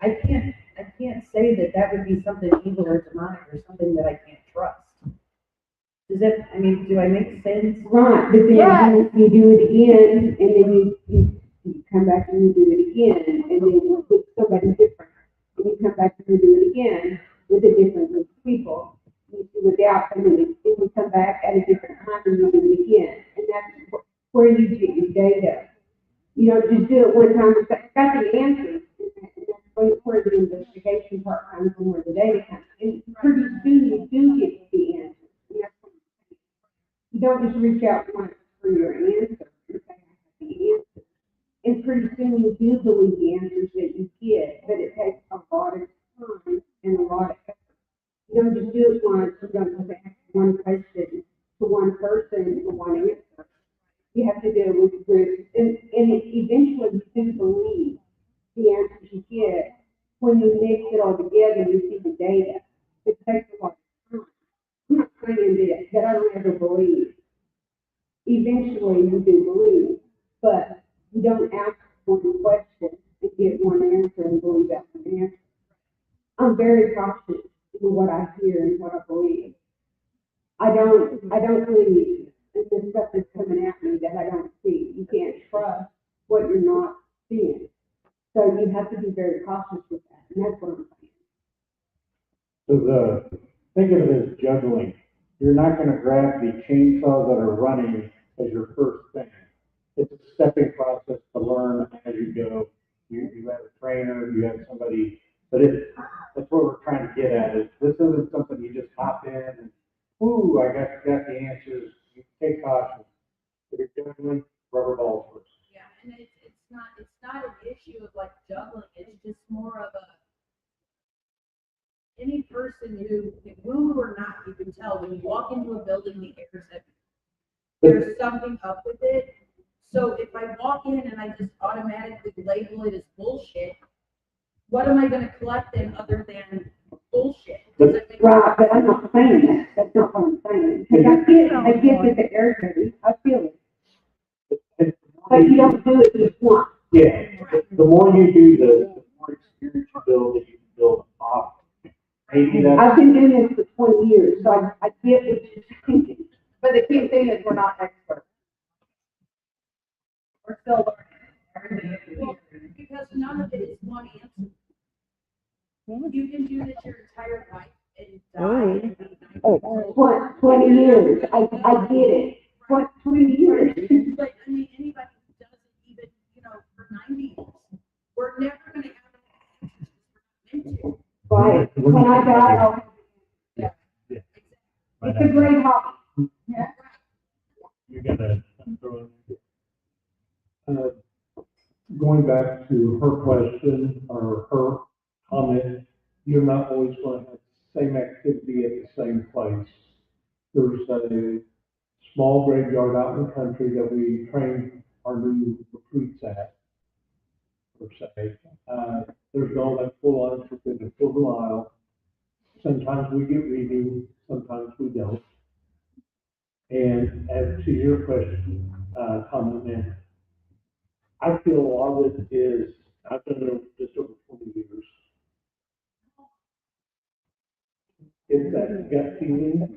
K: I can't say that would be something evil or demonic or something that I can't trust. Do I make sense?
B: Right, but then you do it again, and then you come back and you do it again, and then with somebody different. And you come back and you do it again with a different group of people. You do it out, and then you come back at a different time and you do it again. And that's where you get your data. You know, just do it one time and say, I got the answers. And that's where the investigation part comes and where the data comes. And pretty soon you do get the answers. And that's what I'm saying. You don't just reach out once for your answer. You say, I have the answer. And pretty soon you do believe the answers that you get, but it takes a lot of time and a lot of effort. You don't just do it once, you don't just ask one question to one person for one answer. You have to do it with groups, and eventually you do believe the answers you get when you mix it all together and you see the data. It takes a lot of time. I'm not saying that I don't ever believe. Eventually you do believe, but you don't ask one question and get one answer and believe that's an answer. I'm very cautious in what I hear and what I believe. I don't believe in the stuff that's coming at me that I don't see. You can't trust what you're not seeing. So you have to be very cautious with that, and that's what I'm saying.
E: So think of it as juggling. You're not gonna grab the chainsaws that are running as your first thing. It's a stepping process to learn as you go. You have a trainer, you have somebody, but that's what we're trying to get at, is this isn't something you just hop in and, ooh, I got the answers. You take caution. If you're juggling, rubber balls first.
K: Yeah, and it's not an issue of like juggling, it's just more of any person who, woo or not, you can tell when you walk into a building, the air's heavy. There's something up with it. So if I walk in and I just automatically label it as bullshit, what am I gonna collect then other than bullshit? Does it make
B: Right, but I'm not saying that. That's not what I'm saying. Because I get that the air's heavy. I feel it. But you don't do it just once.
E: Yeah, the more you do this, the more experience you build, that you can build off. Maybe that's.
B: I've been doing this for 20 years, so I get what you're saying.
I: But the key thing is we're not experts. We're still learning. Everything is
K: well, because none of it is one answer. You can do this your entire life and die and be 90.
B: 20 years. I get it. 20 years.
K: But I mean, anybody who doesn't even, for 90 years, we're never gonna have an answer.
B: Right. When I die, I'll have
K: Yeah.
B: It's a great hobby.
K: Yeah.
A: You gotta throw in.
D: Going back to her question or her comment, you're not always going to have the same activity at the same place. There's a small graveyard out in the country that we train our new recruits at, per se. There's no like full on within a quarter mile. Sometimes we get reading, sometimes we don't. And as to your question, comment, man, I feel a lot of it is, I've been there just over 20 years. It's that gut feeling.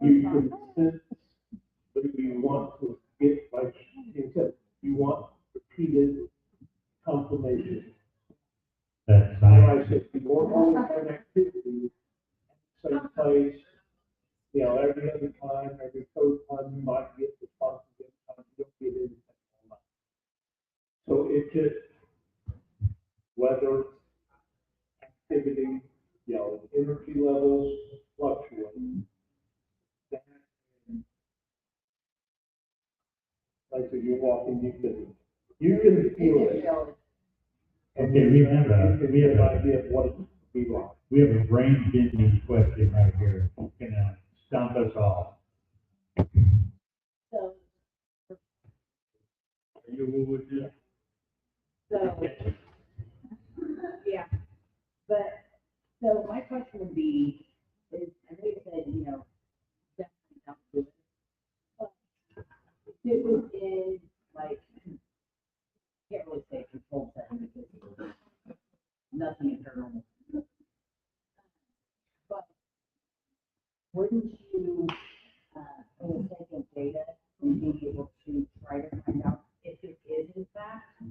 D: You can sense, but you want to get, like you said, you want repeated confirmation.
A: That's
D: And
A: fine.
D: I said, the more always have activity, same place, every other time, every third time, you might get responses, every time you don't get anything. So it just, weather, activity, energy levels fluctuate. Like if you're walking, you can feel it.
A: Okay, we have
D: an idea of what it would be like.
A: We have a brain bending question right here. It's gonna stump us all.
I: So,
A: Are you with this?
M: Yeah, but, so my question would be, is, I know you said, definitely not do it. But if it was in, like, can't really say controlled setting because nothing internal. But wouldn't you, in the sake of data, be able to try to find out if it is in fact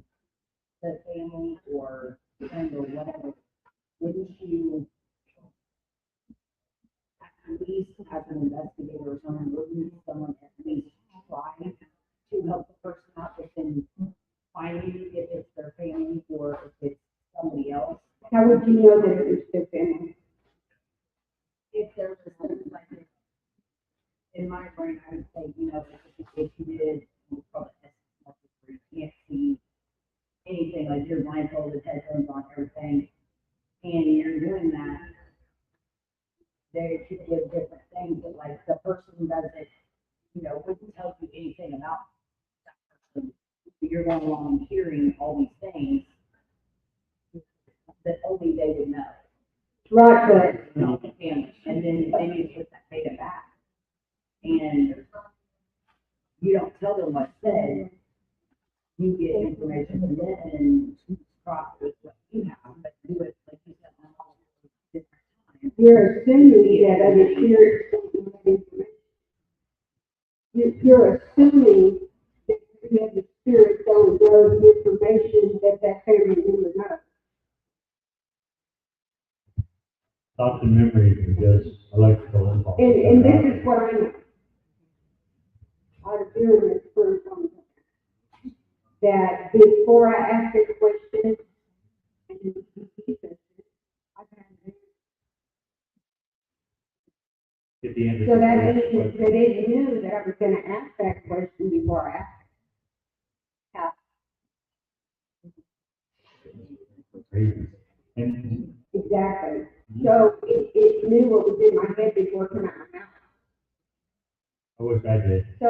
M: the family or friend or whatever, wouldn't you at least as an investigator or someone, wouldn't someone at least try to help the person out within headphones on, everything, and you're doing that, they could give different things, but like the person doesn't, wouldn't tell you anything about that person. You're going along and hearing all these things that only they would know.
B: Right, but
M: Not the family, and then they need to get that data back. And you don't tell them what's said, you get information from them and process what you have, but do it like you said on all different times.
B: you're assuming that other spirits don't know that information. You're assuming that the other spirits don't know the information that that family member knows.
A: Thoughts and memories are just electrical impulses.
B: And this is what I know. I've been doing this for a long time. That before I ask a question, and he says, I've had to
A: Get the answer.
B: so that means that it knew that I was gonna ask that question before I asked it.
A: Crazy. And
B: Exactly. So it knew what was in my head before it came out my mouth.
A: I wish I did.
B: So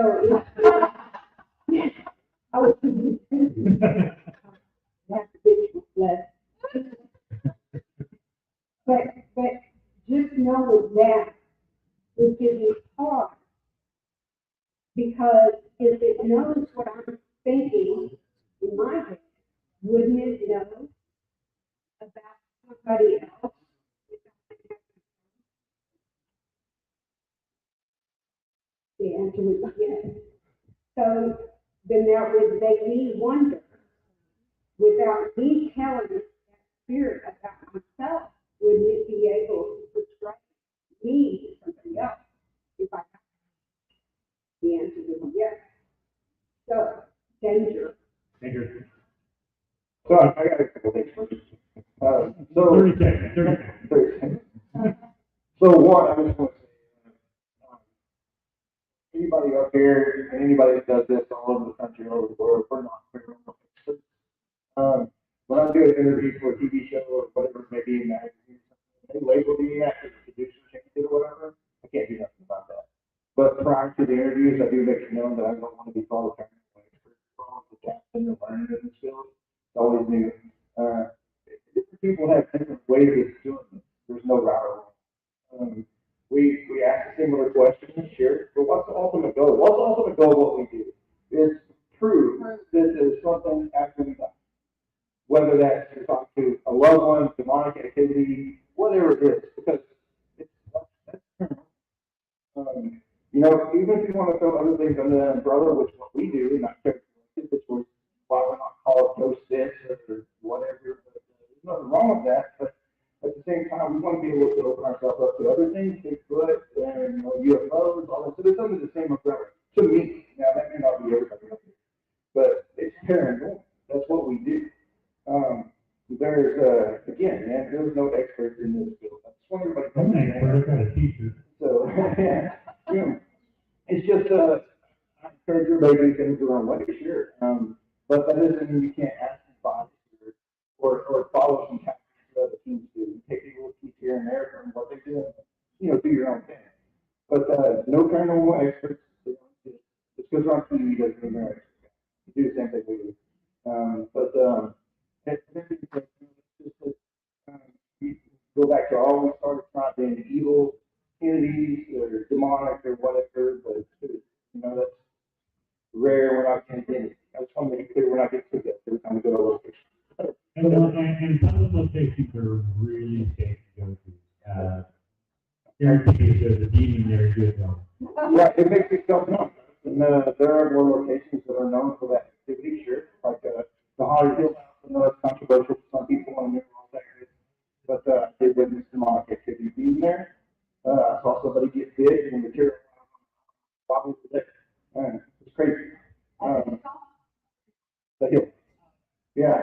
B: it, I was, that's a big less. But just knowing that would give me pause. Because if it knows what I'm thinking in my head, wouldn't it know about somebody else? The answer was yes. So then that would make me wonder, without me telling that spirit about myself, wouldn't it be able to portray me to somebody else if I got the answer was yes. So, danger.
A: Danger.
D: So I got a couple things for you. So
A: 30 seconds, 30 seconds.
D: 30 seconds. So one, I just want to say, anybody up here and anybody that does this all over the country, all over the world, we're not paranormal experts. When I do an interview for a TV show or whatever it may be in magazine, they label me after the producer changed it or whatever. I can't do nothing about that. But prior to the interviews, I do make it known that I don't want to be called a paranormal expert for all the gaps in the learning in the field. It's always new. Different people have different ways of doing this. There's no right or wrong. We ask a similar question, sure, but what's the ultimate goal? What's the ultimate goal of what we do? Is prove that there's something after we die. Whether that's to talk to a loved one, demonic activity, whatever it is, because it's even if you want to throw other things under that umbrella, which is what we do, not characteristic, which is why we're not called ghost this or whatever. But, there's nothing wrong with that, but at the same time, we want to be able to open ourselves up to other things, Bigfoot, and UFOs, all that. So it's under the same umbrella. To me, now that may not be everybody else, but it's paranormal. That's what we do. There's again, man, there's no experts in this field. I just want everybody to
A: I'm an expert, I've got a teacher.
D: So, it's just, I encourage everybody to do their own way, sure. But that doesn't mean you can't ask advice or follow some tactics that other teams do. Take a little piece here and there from what they do, do your own thing. But, no paranormal experts, just because we're on TV doesn't mean they're experts. You do the same thing we do. We go back to all we started trying being evil entities or demonic or whatever, but that's rare. We're not getting it. I just want to make it clear we're not getting to that every time we go to a location.
A: And some of those locations are really safe to go to. Guarantee you there's a demon there, good one.
D: Yeah, it makes it self-known. And there are more locations that are known for that activity, sure. Like the Hollywood Hill House, I know that's controversial for some people in the rural areas, but they witnessed demonic activity being there. I saw somebody get bit and material bobbing for that. It's crazy. The hill. Yeah.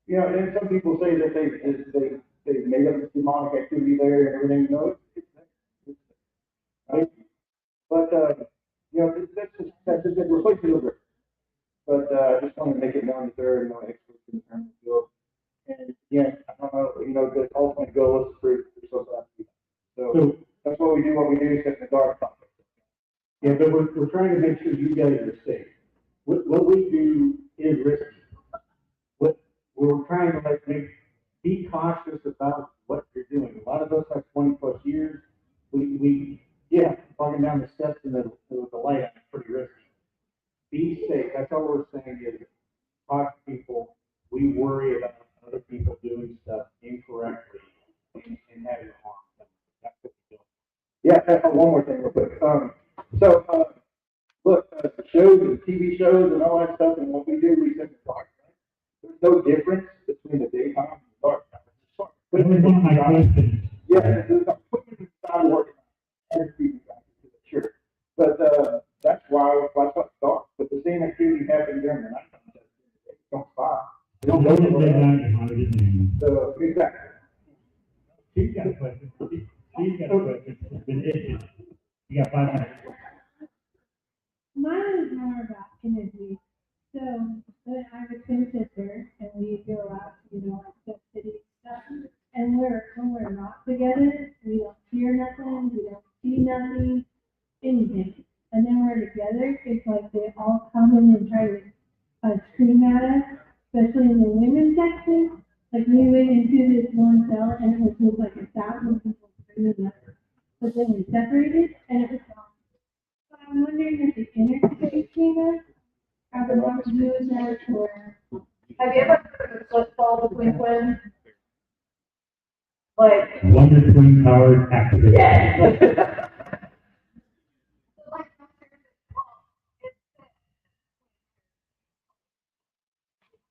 D: And some people say that they made up this demonic activity there and everything. It's right? But that's just we're quite feel good. But I just want to make it known that there are no experts in the field. And yeah, I don't know, the ultimate goal is for yourself to have to. So that's what we do, sit in the dark.
E: Yeah, but we're trying to make sure you guys are safe. What we do is risky. What we're trying to be cautious about what you're doing. A lot of us have 20+ years. Walking down the steps in the light is pretty risky. Be safe. That's all we're saying is talk to people. We worry about other people doing stuff incorrectly and having harm. That's what we do.
D: Yeah, one more thing real quick. Look, the shows and TV shows and all that stuff, and what we do, we sit in the dark. There's no difference between the daytime and the dark time.
A: That was one of my questions.
D: Yeah, there's a time working every back to the church. But that's why it's dark. But the same activity happens during the night. Don't stop. They don't go nowhere. So exactly.
A: She's got a question. She's got a question. It's been itching. You got 5 minutes.
N: Mine is more about energy. So, I have a twin sister, and we go out, like the city stuff. And when we're not together, we don't hear nothing, we don't see nothing, anything. And then we're together, it's like they all come in and try to scream at us, especially in the women's section. Like we went into this one cell, and it was just like 1,000 people screaming at us. But then we separated, and it was gone. So I'm wondering if the energy came up, how the one to do with that, or.
F: Have you ever heard of the flip fall between twins? Like.
A: Wonder Twin Powers activated.
F: Yeah.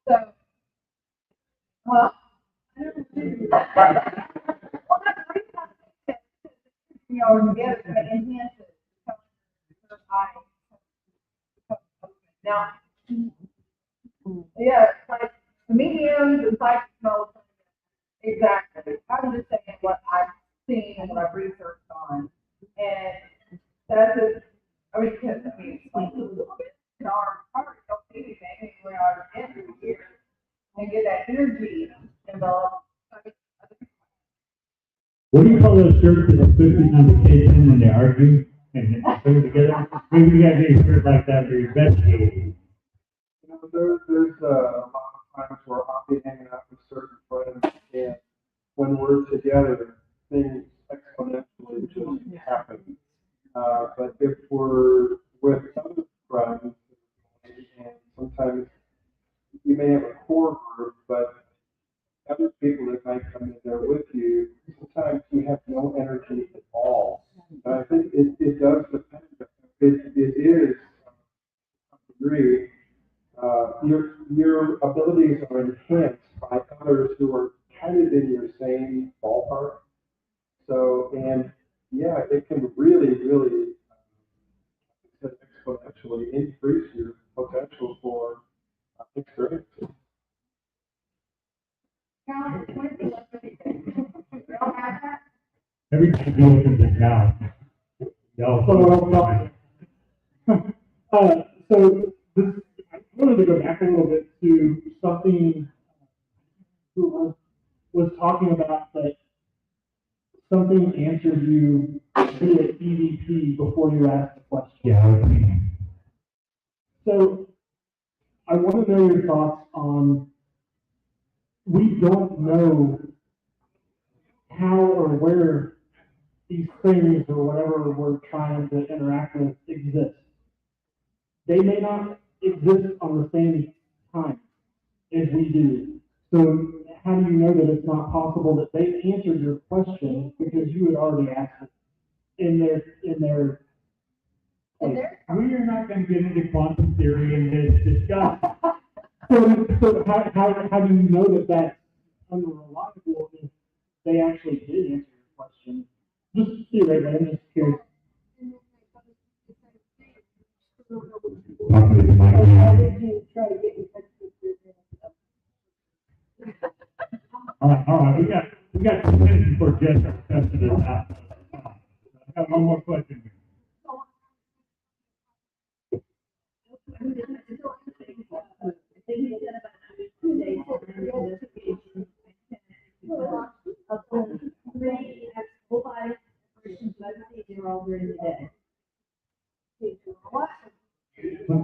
F: So, I don't know. Well, that's the reason I think that, together to enhance it. Now, yeah, it's like the mediums and psychics and all of that. Exactly. I'm just saying what I've seen and what I've researched on. And that's it. It's like a little bit in our heart, don't see anything, we're out of energy here. And get that energy developed.
A: What do you call those shirts that are pushing on the kids in when they argue and put it together? Maybe you guys need a shirt like that for your investigating.
G: There's a lot of times where I'll be hanging out with certain friends, and when we're together, things exponentially just happen. But if we're with other friends, and sometimes you may have a core group, but other people that might come in there with you, sometimes you have no energy at all. And I think it does depend. It is, to a degree, your abilities are enhanced by others who are kind of in your same ballpark. So, and yeah, it can really, really exponentially increase your potential for experience.
A: Every time you open the mouth,
O: So this, I wanted to go back a little bit to something who was talking about that something answered you via EVP before you asked the question.
A: Yeah.
O: So I want to know your thoughts on, we don't know how or where these things or whatever we're trying to interact with exist. They may not exist on the same time as we do. So how do you know that it's not possible that they answered your question because you had already asked it in their place?
A: We are not going to get into quantum theory in this discussion.
O: So how do you know that that's unreliable if they actually did answer your question? Just theoretically, I'm just curious.
A: How did
B: you try to get in touch with your
A: All right, we got 2 minutes before Jess discusses this out. I got one more question.
M: I think he said about 2 days for investigation.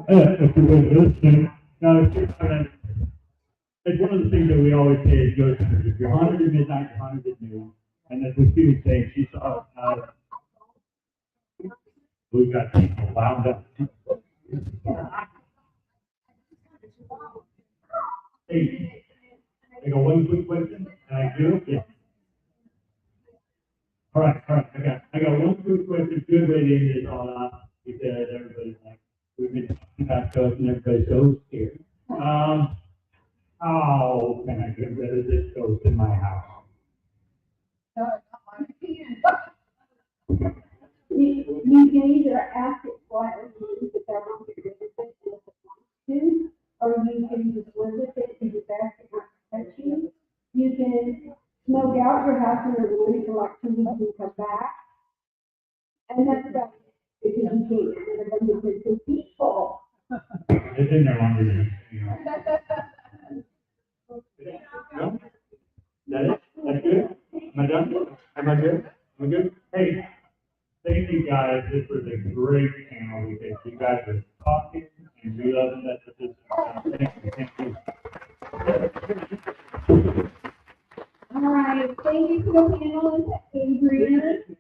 A: if you're listening, no, it's one of the things that we always say is ghost hunters. If you're haunted at midnight, you're haunted at noon. And as what she was saying, she saw, we've got people wound up. Hey, I got one quick question, and I do, yeah. All right, I got one quick question, good way to end this all up, because everybody's like, we've been talking about ghosts and everybody's so scared. How can I get rid of this ghost in my house?
B: You can either ask it quietly if they're on your benefit and if it wants to, or you can just live with it and just ask it not to touch you. You can smoke out your house in the morning for like 2 weeks and come back. And that's about it, because you can't, and everybody's been peaceful.
A: It's in there longer than, you know. No? That it? That's good? Am I done? Am I good? Am I good? Hey, thank you guys. This was a great panel because you guys are talking and we love that this thank you.
B: All right, thank you to the panelists, Adrian.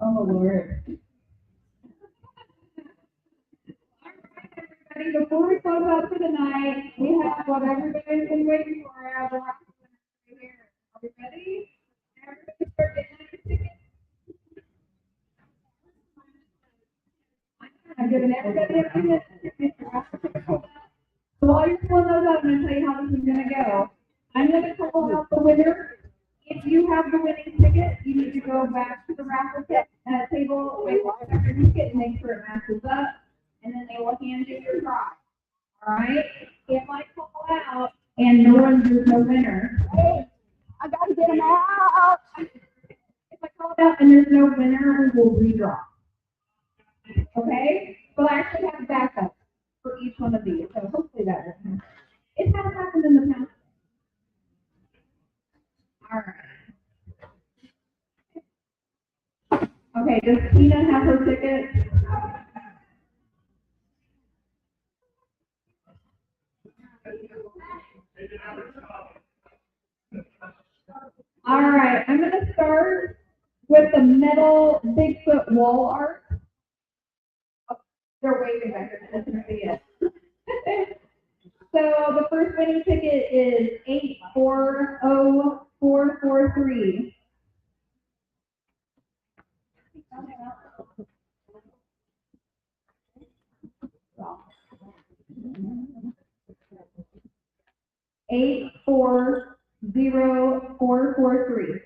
C: Oh, Lord.
B: Before we close out for the night, we have what everybody's been waiting for, our last one here. Are we ready? Everybody start getting their tickets. I'm giving everybody a few minutes to get your application. So while you're pulling those out, I'm gonna tell you how this is gonna go. I'm gonna call out the winner. If you have the winning ticket, you need to go back to the raffle table, wait for your ticket, and make sure it matches up. And then they will hand you your prize. All right? If I call out and there's no winner, hey, I gotta get them out. If I call out and there's no winner, we will redraw. Okay? So I actually have backup for each one of these. So hopefully that doesn't happen. It has happened in the past. All right. Okay, does Tina have her ticket? All right, I'm going to start with the metal Bigfoot wall art. Oh, they're waving back there, I can see it. So the first winning ticket is 840443. Eight 40443.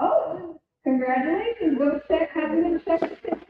B: Oh, congratulations. Go check, have them check the ticket.